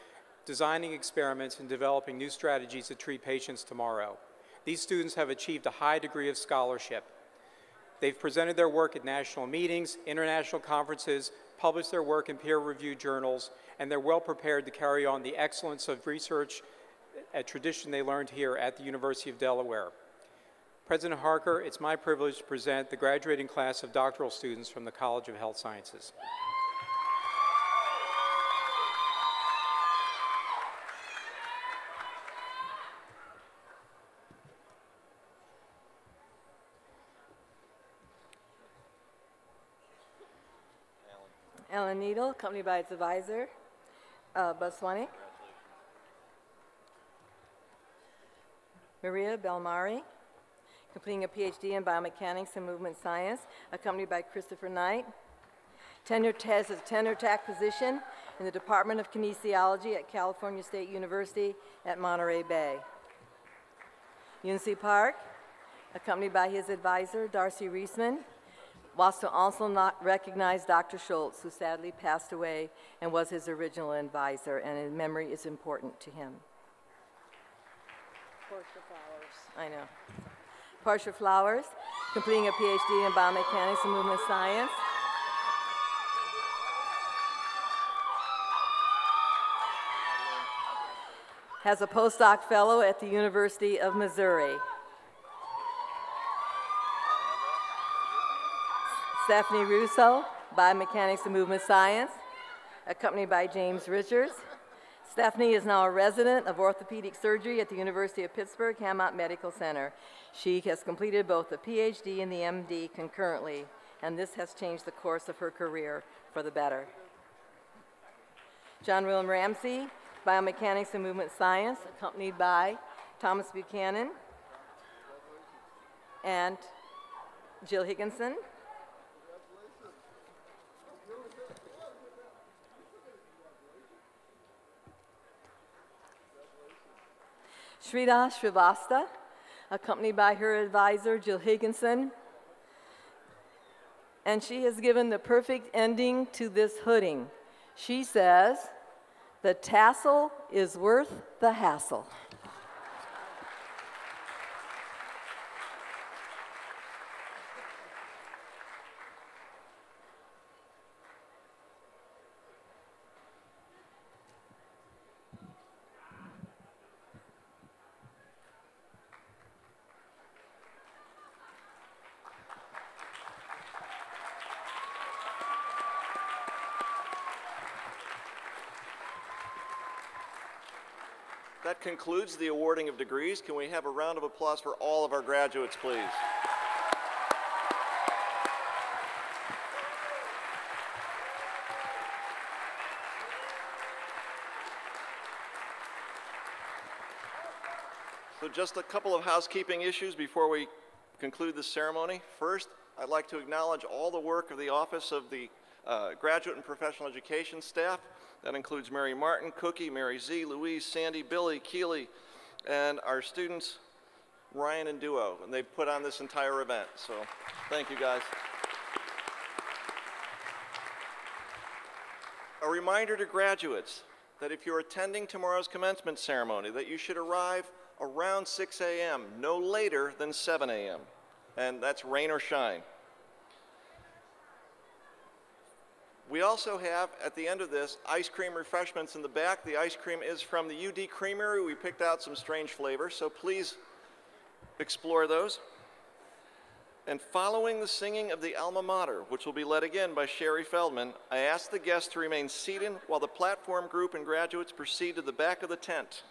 designing experiments and developing new strategies to treat patients tomorrow. These students have achieved a high degree of scholarship. They've presented their work at national meetings, international conferences, published their work in peer-reviewed journals, and they're well prepared to carry on the excellence of research, a tradition they learned here at the University of Delaware. President Harker, it's my privilege to present the graduating class of doctoral students from the College of Health Sciences. Alan Needle, accompanied by its advisor, Buzz Swanik. Maria Belmari, completing a PhD in biomechanics and movement science, accompanied by Christopher Knight. Has a tenure-track position in the Department of Kinesiology at California State University at Monterey Bay. Yunsi Park, accompanied by his advisor, Darcy Reisman, was to also not recognize Dr. Schultz, who sadly passed away and was his original advisor, and his memory is important to him. Portia Flowers. I know. Portia Flowers, completing a PhD in biomechanics and movement science. Has a postdoc fellow at the University of Missouri. Stephanie Russo, biomechanics and movement science, accompanied by James Richards. Stephanie is now a resident of orthopedic surgery at the University of Pittsburgh Hammond Medical Center. She has completed both the PhD and the MD concurrently, and this has changed the course of her career for the better. John William Ramsey, biomechanics and movement science, accompanied by Thomas Buchanan and Jill Higginson. Shrita Srivastava, accompanied by her advisor, Jill Higginson. And she has given the perfect ending to this hooding. She says, "The tassel is worth the hassle." That concludes the awarding of degrees. Can we have a round of applause for all of our graduates, please? So just a couple of housekeeping issues before we conclude this ceremony. First, I'd like to acknowledge all the work of the Office of the Graduate and Professional Education staff. That includes Mary Martin, Cookie, Mary Z, Louise, Sandy, Billy, Keeley, and our students, Ryan and Duo. And they've put on this entire event, so thank you guys. A reminder to graduates that if you're attending tomorrow's commencement ceremony, that you should arrive around 6 a.m., no later than 7 a.m., and that's rain or shine. We also have, at the end of this, ice cream refreshments in the back. The ice cream is from the UD Creamery. We picked out some strange flavors, so please explore those. And following the singing of the alma mater, which will be led again by Sherry Feldman, I ask the guests to remain seated while the platform group and graduates proceed to the back of the tent.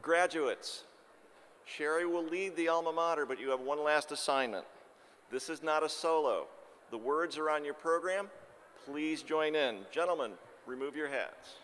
Graduates, Sherry will lead the alma mater, but you have one last assignment. This is not a solo. The words are on your program. Please join in. Gentlemen, remove your hats.